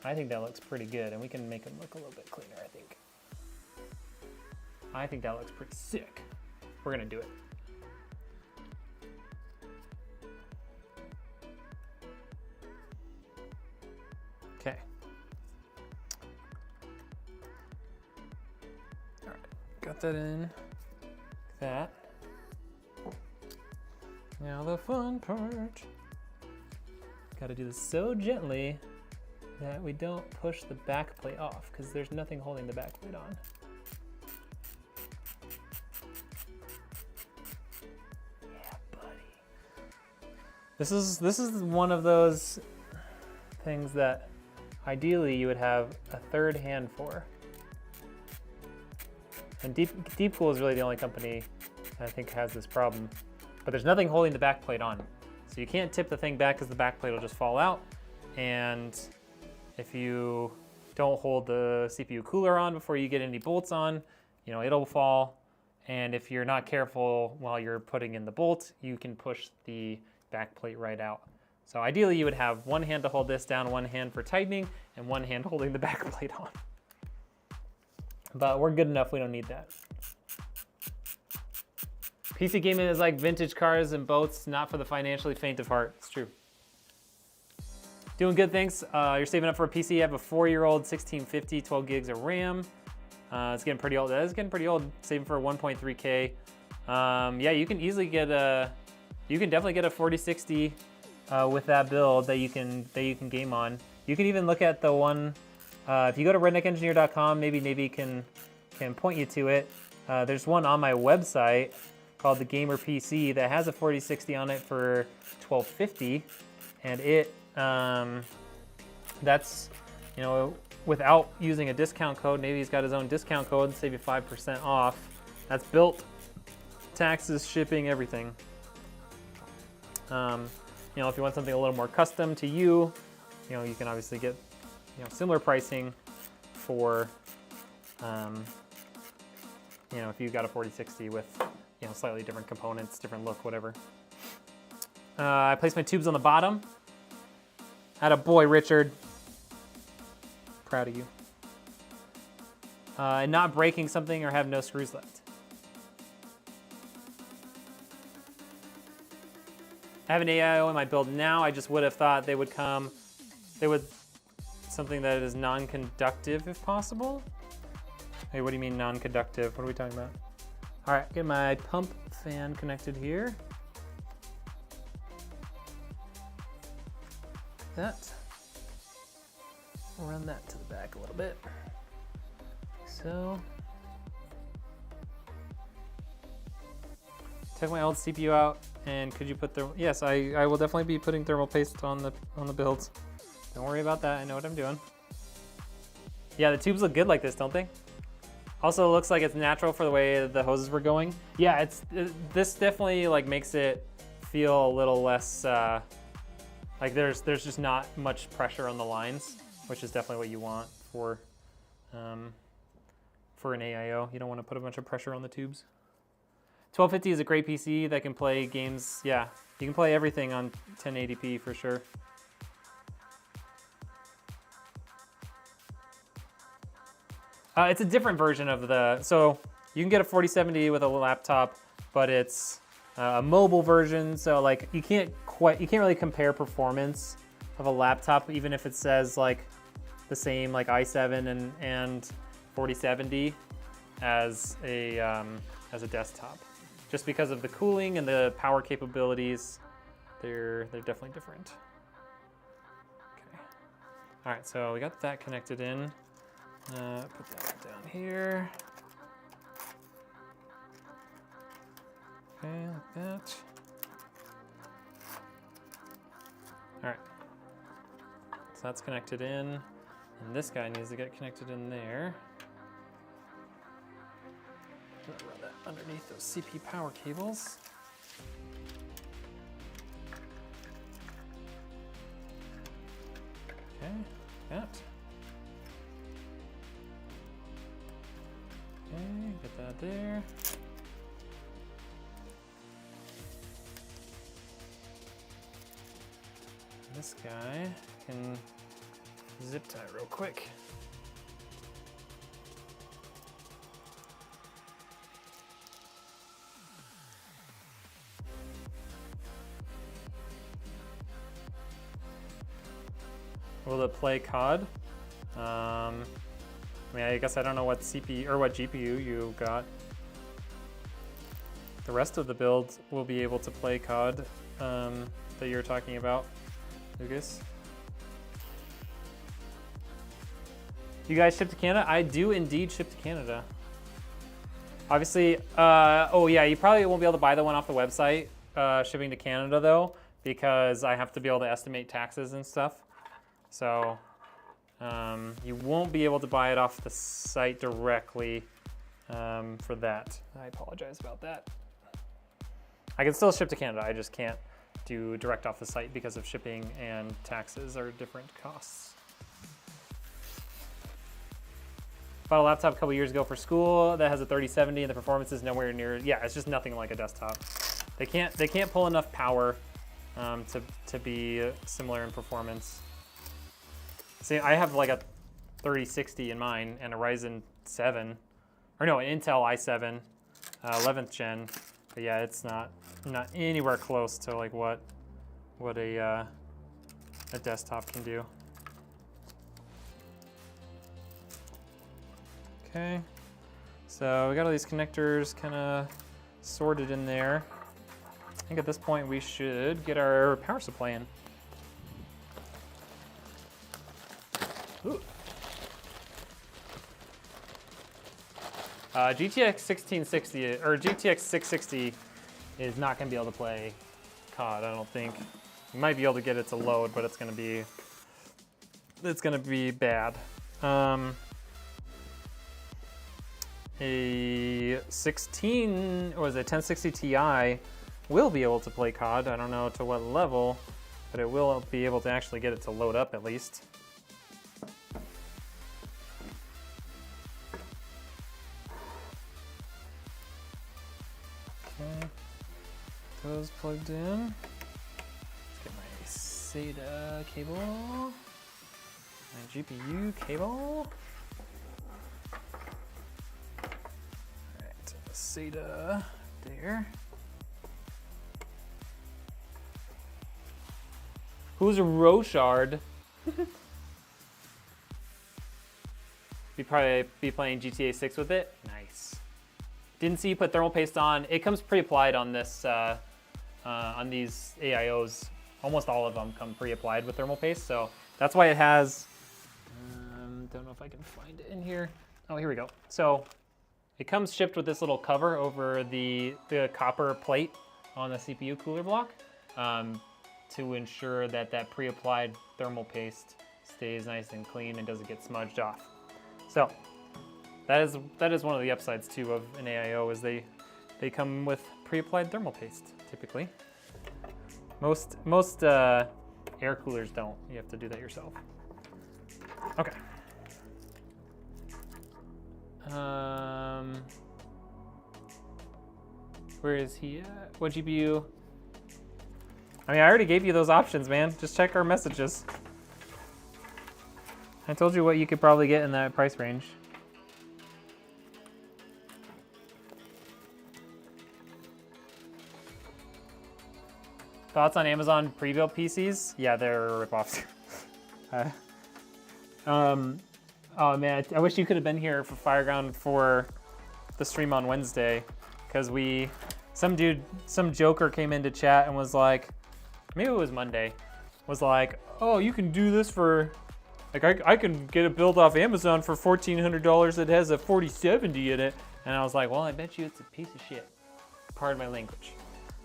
Speaker 1: I think that looks pretty good, and we can make them look a little bit cleaner, I think. I think that looks pretty sick. We're gonna do it. Okay. All right, got that in, like that. Now the fun part. Gotta do this so gently that we don't push the back plate off, because there's nothing holding the back plate on. Yeah, buddy. This is one of those things that ideally you would have a third hand for. And Deepcool is really the only company I think has this problem. But there's nothing holding the back plate on. So you can't tip the thing back because the back plate will just fall out. And if you don't hold the CPU cooler on before you get any bolts on, you know, it'll fall. And if you're not careful while you're putting in the bolt, you can push the back plate right out. So ideally you would have one hand to hold this down, one hand for tightening, and one hand holding the back plate on. But we're good enough, we don't need that. PC gaming is like vintage cars and boats, not for the financially faint of heart. It's true. Doing good, thanks. You're saving up for a PC. You have a 4-year-old 1650, 12 gigs of RAM. It's getting pretty old. That is getting pretty old. Saving for a 1.3K. Yeah, you can easily get you can definitely get a 4060 with that build that you can game on. You can even look at the one. If you go to rednekengineer.com, maybe Navy can point you to it. There's one on my website called the Gamer PC that has a 4060 on it for $1250, and it that's, you know, without using a discount code. Navy's got his own discount code, save you 5% off. That's built, taxes, shipping, everything. You know, if you want something a little more custom to you, you know, you can obviously get, you know, similar pricing for, you know, if you got a 4060 with, you know, slightly different components, different look, whatever. I placed my tubes on the bottom. Atta boy, Richard. Proud of you. And not breaking something or have no screws left. I have an AIO in my build now. I just would have thought they would something that is non-conductive if possible. Hey, what do you mean non-conductive? What are we talking about? All right, get my pump fan connected here. That. Run that to the back a little bit. So. Took my old CPU out, and could you put the? Yes, I will definitely be putting thermal paste on the builds. Don't worry about that. I know what I'm doing. Yeah, the tubes look good like this, don't they? Also, it looks like it's natural for the way the hoses were going. Yeah, this definitely like makes it feel a little less like there's just not much pressure on the lines, which is definitely what you want for an AIO. You don't want to put a bunch of pressure on the tubes. 1250 is a great PC that can play games. Yeah, you can play everything on 1080p for sure. It's a different version of so you can get a 4070 with a laptop, but it's a mobile version. So like you can't really compare performance of a laptop, even if it says like the same like i7 and 4070. as a desktop, just because of the cooling and the power capabilities. They're definitely different. Okay. All right, so we got that connected in. Put that down here. Okay, like that. All right. So that's connected in, and this guy needs to get connected in there. Run that underneath those CP power cables. Okay, that. Okay, get that there. This guy can zip tie real quick. Will it play COD? I mean, I guess I don't know what CPU or what GPU you got. The rest of the build will be able to play COD that you're talking about, Lucas. You guys ship to Canada? I do indeed ship to Canada. Obviously, oh yeah, you probably won't be able to buy the one off the website shipping to Canada though, because I have to be able to estimate taxes and stuff. So you won't be able to buy it off the site directly for that. I apologize about that. I can still ship to Canada, I just can't do direct off the site because of shipping and taxes are different costs. Bought a laptop a couple years ago for school that has a 3070 and the performance is nowhere near, yeah, it's just nothing like a desktop. They can't pull enough power to be similar in performance. See, I have like a 3060 in mine and a Ryzen 7, or no, an Intel i7, 11th gen. But yeah, it's not anywhere close to like what a desktop can do. Okay, so we got all these connectors kind of sorted in there. I think at this point we should get our power supply in. Ooh. GTX 1660 or GTX 660 is not going to be able to play COD. I don't think. You might be able to get it to load, but it's going to be bad. A 1060 Ti will be able to play COD. I don't know to what level, but it will be able to actually get it to load up at least. Okay, those plugged in. Let's get my SATA cable, my GPU cable. SATA there. Who's a Rochard? Probably be playing GTA 6 with it. Nice. Didn't see you put thermal paste on. It comes pre-applied on this on these AIOs. Almost all of them come pre-applied with thermal paste, so that's why it has. Don't know if I can find it in here. Oh, here we go. So. It comes shipped with this little cover over the copper plate on the CPU cooler block to ensure that that pre-applied thermal paste stays nice and clean and doesn't get smudged off. So that is one of the upsides too of an AIO is they come with pre-applied thermal paste typically. Most air coolers don't. You have to do that yourself. Okay. Where is he at? What GPU? I mean, I already gave you those options, man. Just check our messages. I told you what you could probably get in that price range. Thoughts on Amazon pre-built PCs? Yeah, they're ripoffs. Oh man, I wish you could have been here for Fireground for the stream on Wednesday because some joker came into chat and was like, maybe it was Monday, was like, oh, you can do this for, like, I can get a build off Amazon for $1,400 that has a 4070 in it. And I was like, well, I bet you it's a piece of shit. Pardon my language.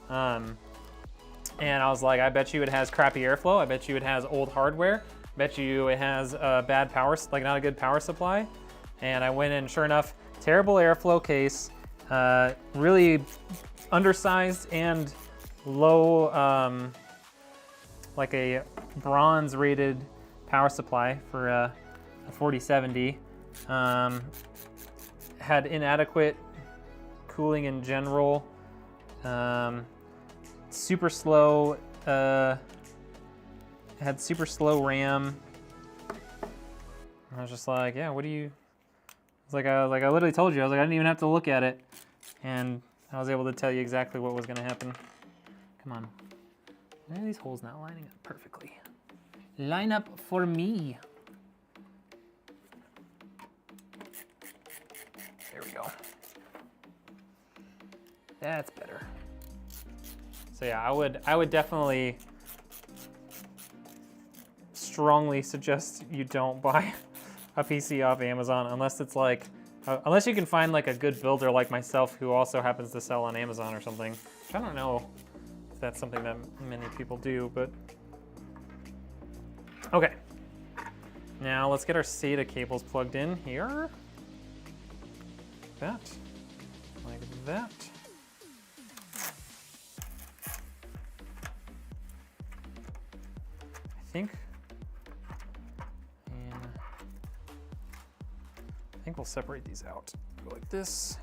Speaker 1: And I was like, I bet you it has crappy airflow. I bet you it has old hardware. I bet you it has a bad power, like not a good power supply. And I went in, sure enough, terrible airflow case, really undersized and low, like a bronze rated power supply for a 4070. Had inadequate cooling in general. Super slow, had super slow RAM. I was just like, yeah, what do you, it's like I literally told you, I was like, I didn't even have to look at it. And I was able to tell you exactly what was gonna happen. Come on. Why are these holes not lining up perfectly? Line up for me. There we go. That's better. So yeah, I would definitely strongly suggest you don't buy a PC off Amazon unless it's like, unless you can find like a good builder like myself who also happens to sell on Amazon or something. Which I don't know if that's something that many people do, but. Okay. Now let's get our SATA cables plugged in here. Like that. I think we'll separate these out. Go like this.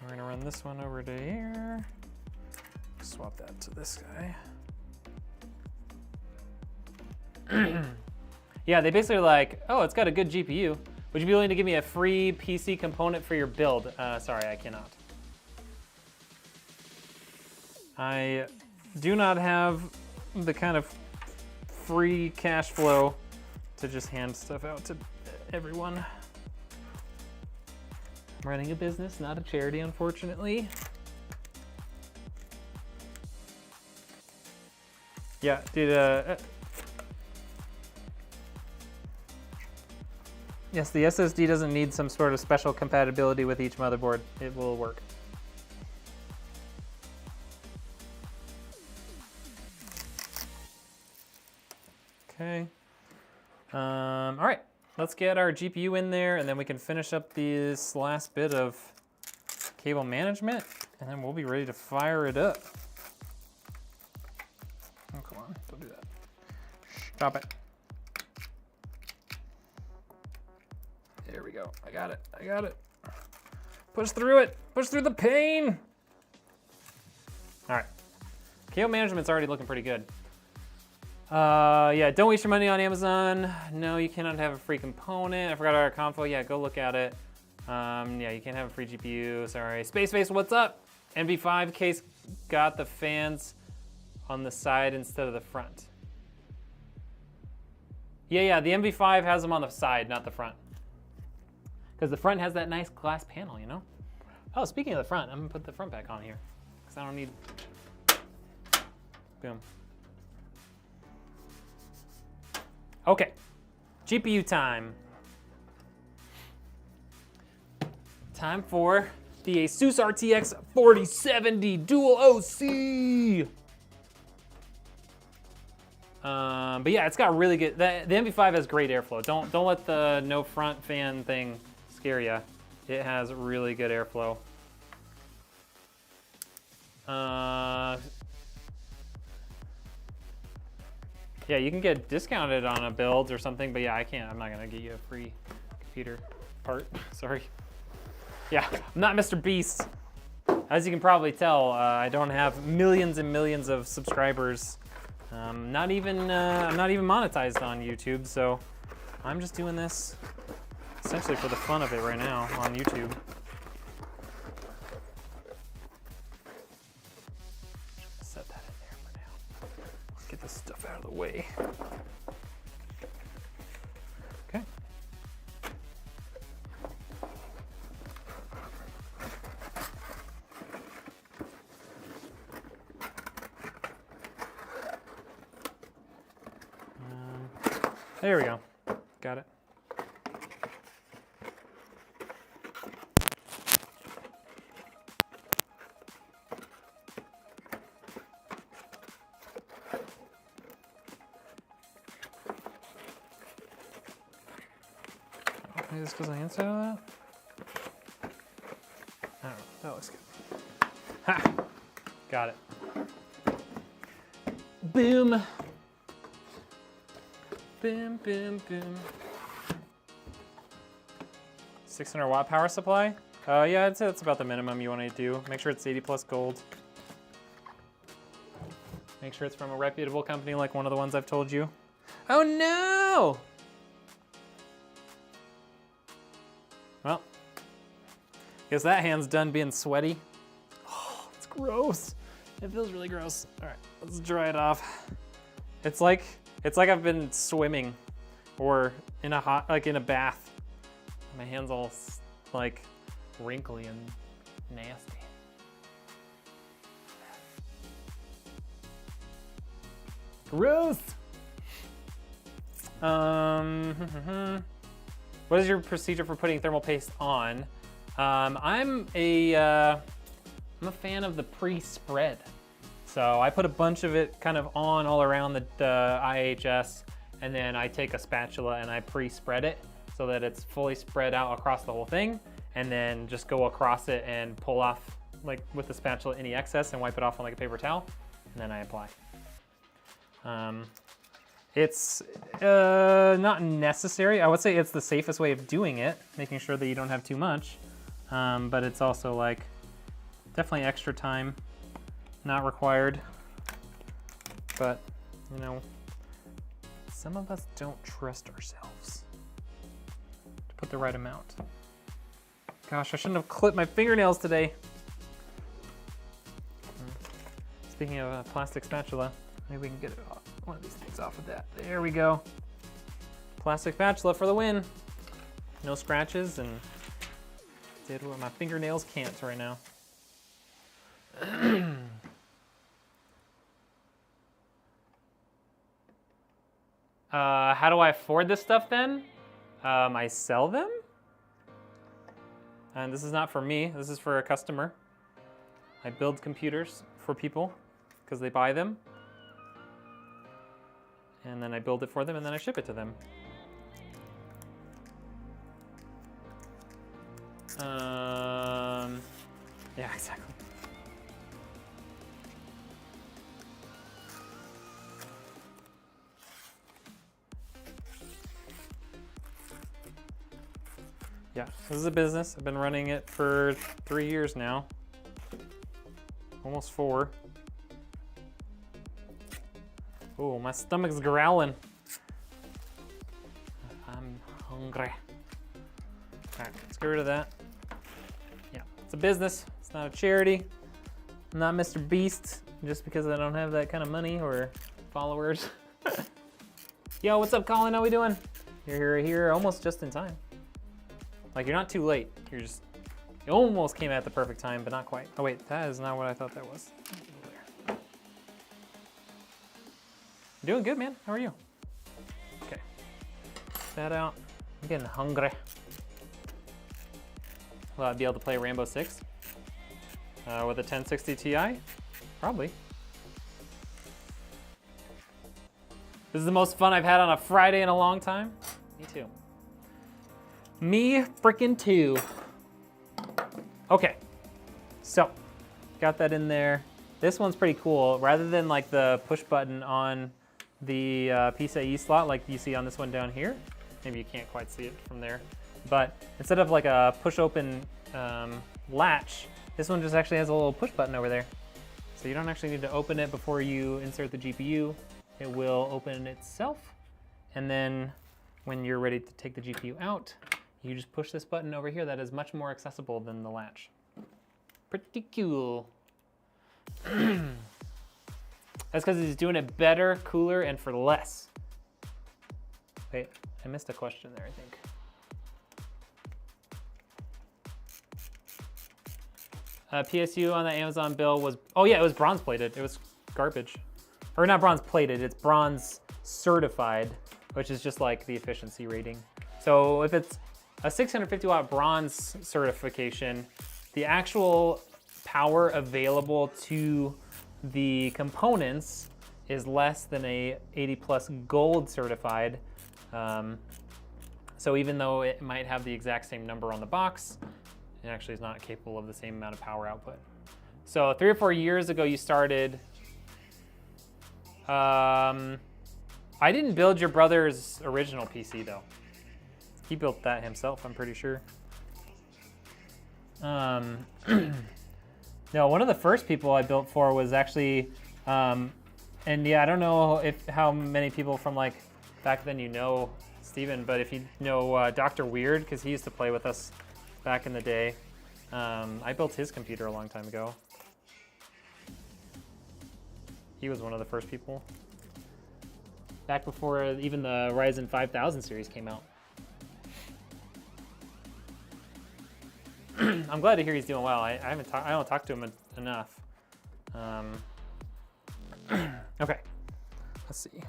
Speaker 1: We're gonna run this one over to here. Swap that to this guy. Yeah, they basically are like, oh, it's got a good GPU. Would you be willing to give me a free PC component for your build? Sorry, I cannot. I do not have the kind of free cash flow to just hand stuff out to everyone. I'm running a business, not a charity, unfortunately. Yeah, dude, yes, the SSD doesn't need some sort of special compatibility with each motherboard. It will work. Okay. All right, let's get our GPU in there and then we can finish up this last bit of cable management and then we'll be ready to fire it up. Oh, come on, don't do that. Stop it. There we go, I got it. Push through it, push through the pain. All right, cable management's already looking pretty good. Yeah, don't waste your money on Amazon. No, you cannot have a free component. I forgot our confo. Yeah, go look at it. Yeah, you can't have a free GPU. Sorry. Spaceface, what's up? NV5 case got the fans on the side instead of the front. Yeah, the NV5 has them on the side, not the front. Because the front has that nice glass panel, you know? Oh, speaking of the front, I'm gonna put the front back on here. Because I don't need, boom. Okay, GPU time. Time for the Asus RTX 4070 Dual OC. But yeah, it's got really good, the NV5 has great airflow. Don't let the no front fan thing scare you. It has really good airflow. Yeah, you can get discounted on a build or something, but yeah, I'm not gonna get you a free computer part, sorry. Yeah, I'm not Mr. Beast. As you can probably tell, I don't have millions and millions of subscribers. I'm not even monetized on YouTube, so I'm just doing this essentially for the fun of it right now on YouTube. Set that in there for now. Let's get this stuff out of the way. Okay. There we go. Got it. Maybe this goes on the inside of that? I don't know. That looks good. Ha! Got it. Boom. Boom, boom, boom. 600 watt power supply? Yeah, I'd say that's about the minimum you want to do. Make sure it's 80 plus gold. Make sure it's from a reputable company like one of the ones I've told you. Oh no! Well, guess that hand's done being sweaty. Oh, it's gross. It feels really gross. All right, let's dry it off. It's like I've been swimming or in a bath. My hand's all like wrinkly and nasty. Gross. What is your procedure for putting thermal paste on? I'm a fan of the pre-spread. So I put a bunch of it kind of on all around the IHS, and then I take a spatula and I pre-spread it so that it's fully spread out across the whole thing, and then just go across it and pull off, like with the spatula, any excess and wipe it off on like a paper towel, and then I apply. It's not necessary. I would say it's the safest way of doing it, making sure that you don't have too much, but it's also like definitely extra time, not required, but you know, some of us don't trust ourselves to put the right amount. Gosh, I shouldn't have clipped my fingernails today. Speaking of a plastic spatula, maybe we can get one of these things off of that. There we go. Plastic spatula for the win. No scratches, and did what my fingernails can't right now. How do I afford this stuff then? I sell them. And this is not for me, this is for a customer. I build computers for people because they buy them. And then I build it for them and then I ship it to them. Yeah, exactly. Yeah, this is a business. I've been running it for 3 years now. Almost 4. Oh, my stomach's growling. I'm hungry. All right, let's get rid of that. Yeah, it's a business. It's not a charity. I'm not Mr. Beast just because I don't have that kind of money or followers. Yo, what's up, Colin? How we doing? You're here almost just in time. Like, you're not too late. You almost came at the perfect time, but not quite. Oh wait, that is not what I thought that was. Doing good, man. How are you? Okay. That out. I'm getting hungry. Will I be able to play Rainbow Six with a 1060 Ti? Probably. This is the most fun I've had on a Friday in a long time. Me too. Me frickin' too. Okay, so got that in there. This one's pretty cool. Rather than like the push button on the PCIe slot like you see on this one down here, maybe you can't quite see it from there, but instead of like a push open latch, this one just actually has a little push button over there. So you don't actually need to open it before you insert the GPU. It will open itself, and then when you're ready to take the GPU out, you just push this button over here that is much more accessible than the latch. Pretty cool. That's because he's doing it better, cooler, and for less. Wait, I missed a question there, I think. PSU on the Amazon bill was, oh yeah, it was bronze plated. It was garbage. Or not bronze plated, it's bronze certified. which is just like the efficiency rating. So if it's a 650 watt bronze certification, the actual power available to the components is less than a 80 plus gold certified. So even though it might have the exact same number on the box, it actually is not capable of the same amount of power output. So 3 or 4 years ago, you started. I didn't build your brother's original PC though. He built that himself, I'm pretty sure. No, one of the first people I built for was actually, and yeah, I don't know how many people from like back then you know Steven, but if you know Dr. Weird, because he used to play with us back in the day. I built his computer a long time ago. He was one of the first people. Back before even the Ryzen 5000 series came out. I'm glad to hear he's doing well. I don't talk to him enough. Okay, let's see.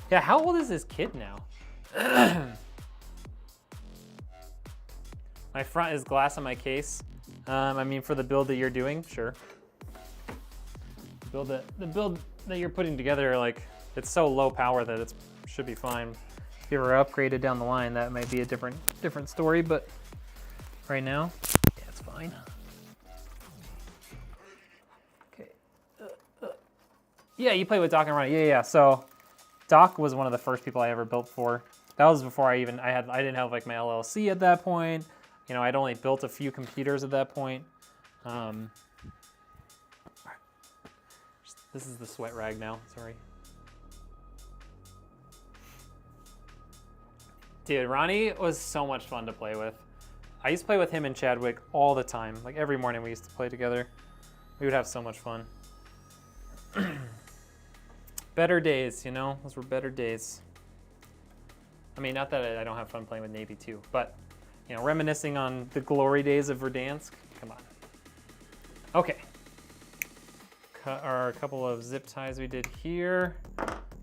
Speaker 1: Yeah, how old is this kid now? My front is glass on my case. I mean, for the build that you're doing, sure. The build that you're putting together, like, it's so low power that it should be fine. If you were upgraded down the line, that might be a different story, but right now, yeah, it's fine. Okay. Yeah, you play with Doc and Ronnie. Yeah. So Doc was one of the first people I ever built for. That was before I didn't have like my LLC at that point. You know, I'd only built a few computers at that point. This is the sweat rag now, sorry. Dude, Ronnie was so much fun to play with. I used to play with him and Chadwick all the time. Like every morning we used to play together. We would have so much fun. Better days, you know? Those were better days. I mean, not that I don't have fun playing with Navy too, but you know, reminiscing on the glory days of Verdansk. Come on. Okay. Our couple of zip ties we did here.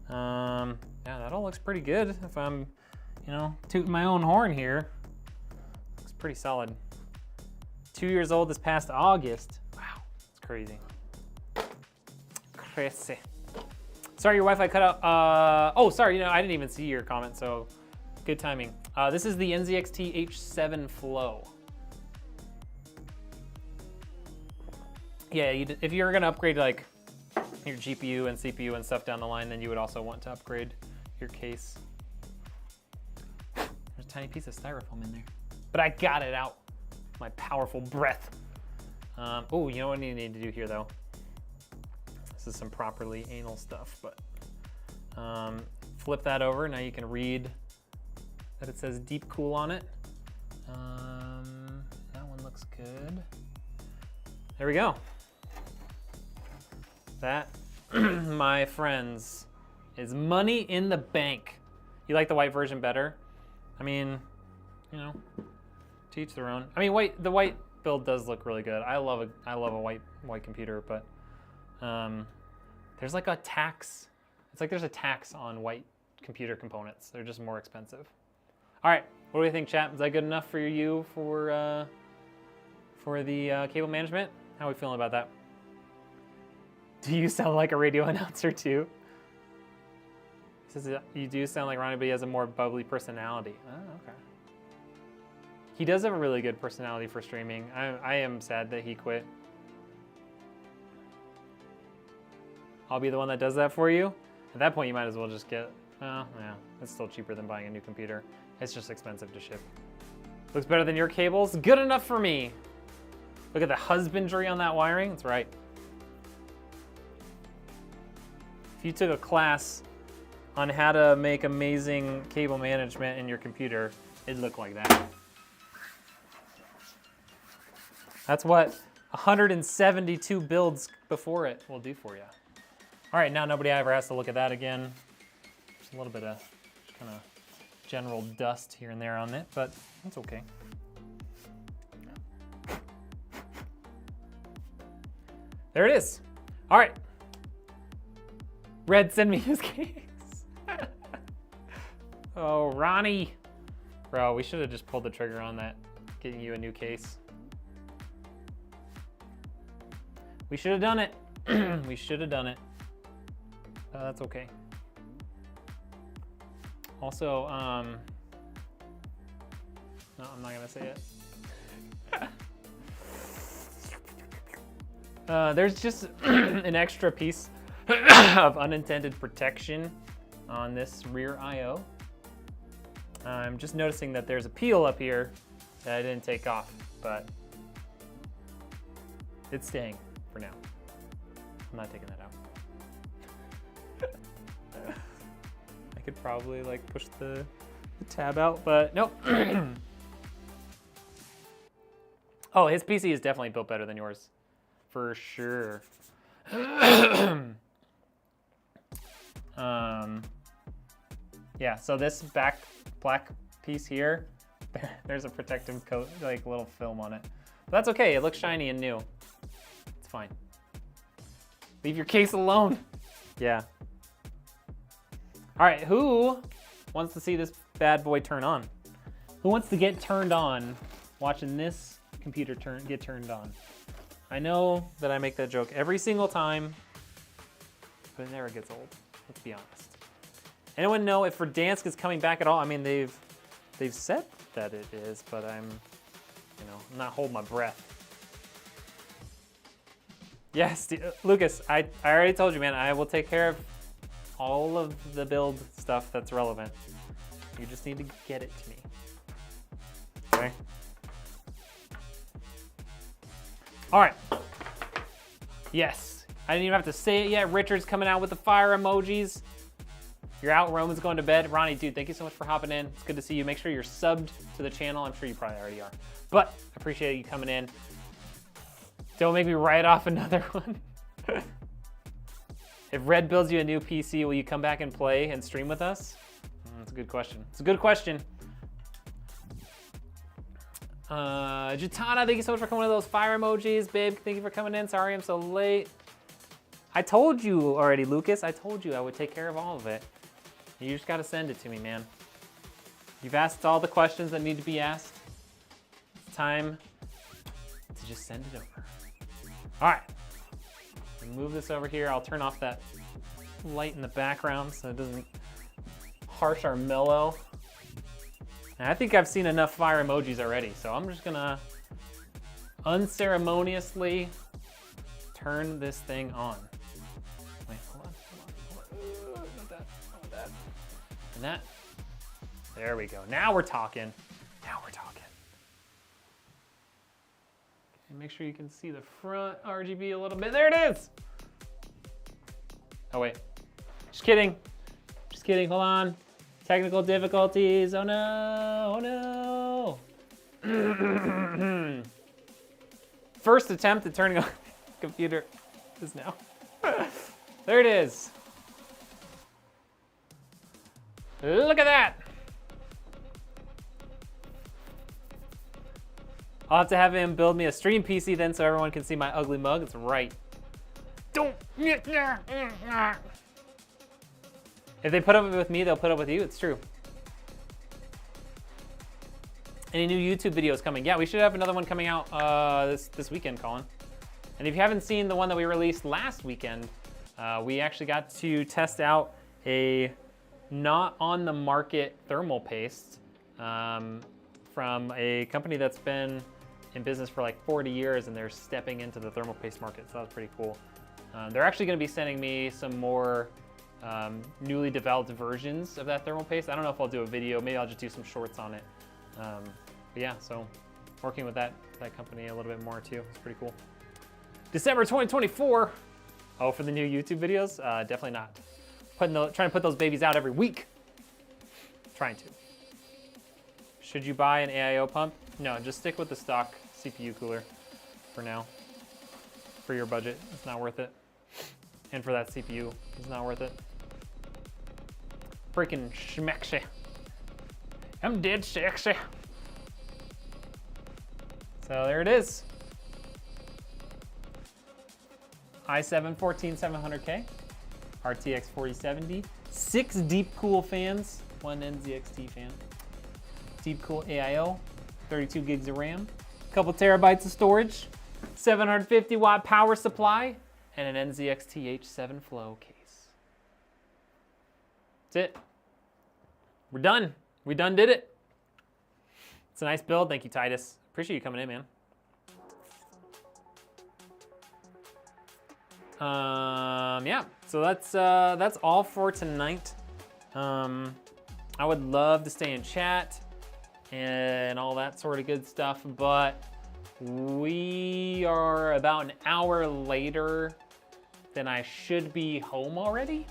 Speaker 1: Yeah, that all looks pretty good. If I'm, you know, tooting my own horn here. Looks pretty solid. 2 years old this past August. Wow, it's crazy. Crazy. Sorry, your Wi-Fi cut out. Oh, sorry, you know, I didn't even see your comment, so good timing. This is the NZXT H7 Flow. Yeah, if you're gonna upgrade like your GPU and CPU and stuff down the line, then you would also want to upgrade your case. There's a tiny piece of styrofoam in there, but I got it out. My powerful breath. Oh, you know what I need to do here though? This is some properly anal stuff, but flip that over. Now you can read that it says Deepcool on it. That one looks good. There we go. That, my friends, is money in the bank. You like the white version better? I mean, you know, to each their own. I mean, the white build does look really good. I love a white computer, but there's like a tax. It's like there's a tax on white computer components. They're just more expensive. All right, what do you think, chat? Is that good enough for you for the cable management? How are we feeling about that? Do you sound like a radio announcer too? He says you do sound like Ronnie, but he has a more bubbly personality. Oh, okay. He does have a really good personality for streaming. I am sad that he quit. I'll be the one that does that for you. At that point, you might as well just get, oh, yeah, it's still cheaper than buying a new computer. It's just expensive to ship. Looks better than your cables? Good enough for me. Look at the husbandry on that wiring. That's right. If you took a class on how to make amazing cable management in your computer, it'd look like that. That's what 172 builds before it will do for you. All right, now nobody ever has to look at that again. Just a little bit of kind of general dust here and there on it, but that's okay. There it is. All right. Red, send me his case. Oh, Ronnie. Bro, we should have just pulled the trigger on that, getting you a new case. We should have done it. We should have done it. That's okay. Also, no, I'm not gonna say it. There's just an extra piece of unintended protection on this rear I/O. I'm just noticing that there's a peel up here that I didn't take off, but it's staying for now. I'm not taking that out. I could probably like push the tab out, but nope. Oh, his PC is definitely built better than yours, for sure. Yeah, so this back black piece here, there's a protective coat, like little film on it. But that's okay, it looks shiny and new. It's fine. Leave your case alone. Yeah. All right, who wants to see this bad boy turn on? Who wants to get turned on watching this computer get turned on? I know that I make that joke every single time, but it never gets old, let's be honest. Anyone know if Verdansk is coming back at all? I mean, they've said that it is, but I'm not holding my breath. Yes, Lucas, I already told you, man, I will take care of all of the build stuff that's relevant. You just need to get it to me. Okay? All right. Yes, I didn't even have to say it yet. Richard's coming out with the fire emojis. You're out, Roman's going to bed. Ronnie, dude, thank you so much for hopping in. It's good to see you. Make sure you're subbed to the channel. I'm sure you probably already are. But I appreciate you coming in. Don't make me write off another one. If Red builds you a new PC, will you come back and play and stream with us? That's a good question. It's a good question. Jatana, thank you so much for coming with those fire emojis. Babe, thank you for coming in. Sorry I'm so late. I told you already, Lucas. I told you I would take care of all of it. You just gotta send it to me, man. You've asked all the questions that need to be asked. It's time to just send it over. All right, move this over here. I'll turn off that light in the background so it doesn't harsh our mellow. And I think I've seen enough fire emojis already, so I'm just gonna unceremoniously turn this thing on. Wait, hold on. Not that, not that. And that. There we go. Now we're talking. Now we're talking. Okay, make sure you can see the front RGB a little bit. There it is. Oh wait, just kidding. Just kidding, hold on. Technical difficulties, oh no, oh no. First attempt at turning on the computer is now. There it is. Look at that. I'll have to have him build me a stream PC then so everyone can see my ugly mug. It's right. Don't. If they put up with me, they'll put up with you. It's true. Any new YouTube videos coming? Yeah, we should have another one coming out this weekend, Colin. And if you haven't seen the one that we released last weekend, we actually got to test out a not on the market thermal paste from a company that's been in business for like 40 years, and they're stepping into the thermal paste market. So that was pretty cool. They're actually going to be sending me some more newly developed versions of that thermal paste. I don't know if I'll do a video. Maybe I'll just do some shorts on it. But yeah, so working with that company a little bit more too. It's pretty cool. December 2024. Oh, for the new YouTube videos? Definitely not. Trying to put those babies out every week. Trying to. Should you buy an AIO pump? No, just stick with the stock CPU cooler for now. For your budget, it's not worth it. And for that CPU, it's not worth it. Freaking schmexy. I'm dead sexy. So there it is. i7 14700K, RTX 4070, 6 Deepcool fans, One NZXT fan. Deepcool AIO, 32 gigs of RAM, a couple terabytes of storage, 750 watt power supply, and an NZXT H7 Flow case. That's it. We're done. We done did it. It's a nice build. Thank you, Titus. Appreciate you coming in, man. Yeah, so that's all for tonight. I would love to stay in chat and all that sort of good stuff, but we are about an hour later than I should be home already.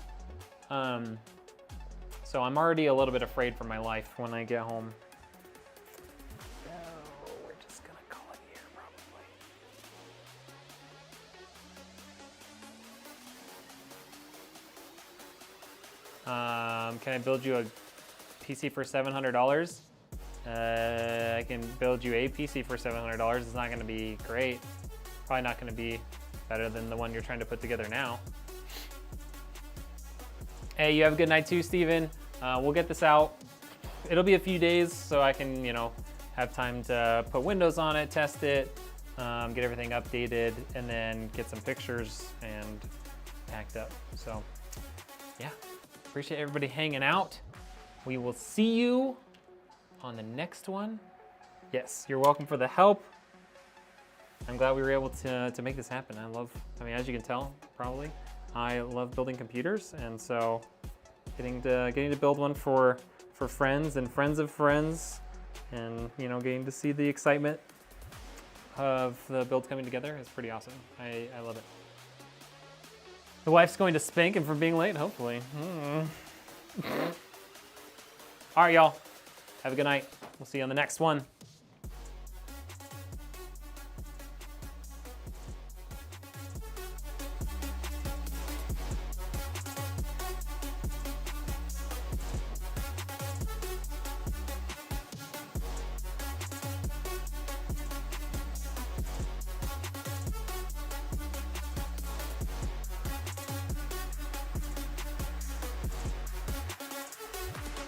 Speaker 1: So I'm already a little bit afraid for my life when I get home. So we're just gonna call it here probably. Can I build you a PC for $700? I can build you a PC for $700. It's not gonna be great. Probably not gonna be better than the one you're trying to put together now. Hey, you have a good night too, Steven. We'll get this out. It'll be a few days so I can, have time to put Windows on it, test it, get everything updated, and then get some pictures and packed up. So, yeah, appreciate everybody hanging out. We will see you on the next one. Yes, you're welcome for the help. I'm glad we were able to make this happen. As you can tell, probably, I love building computers, and so getting to build one for friends and friends of friends, and getting to see the excitement of the build coming together is pretty awesome. I love it. The wife's going to spank him for being late, hopefully. All right, y'all. Have a good night. We'll see you on the next one.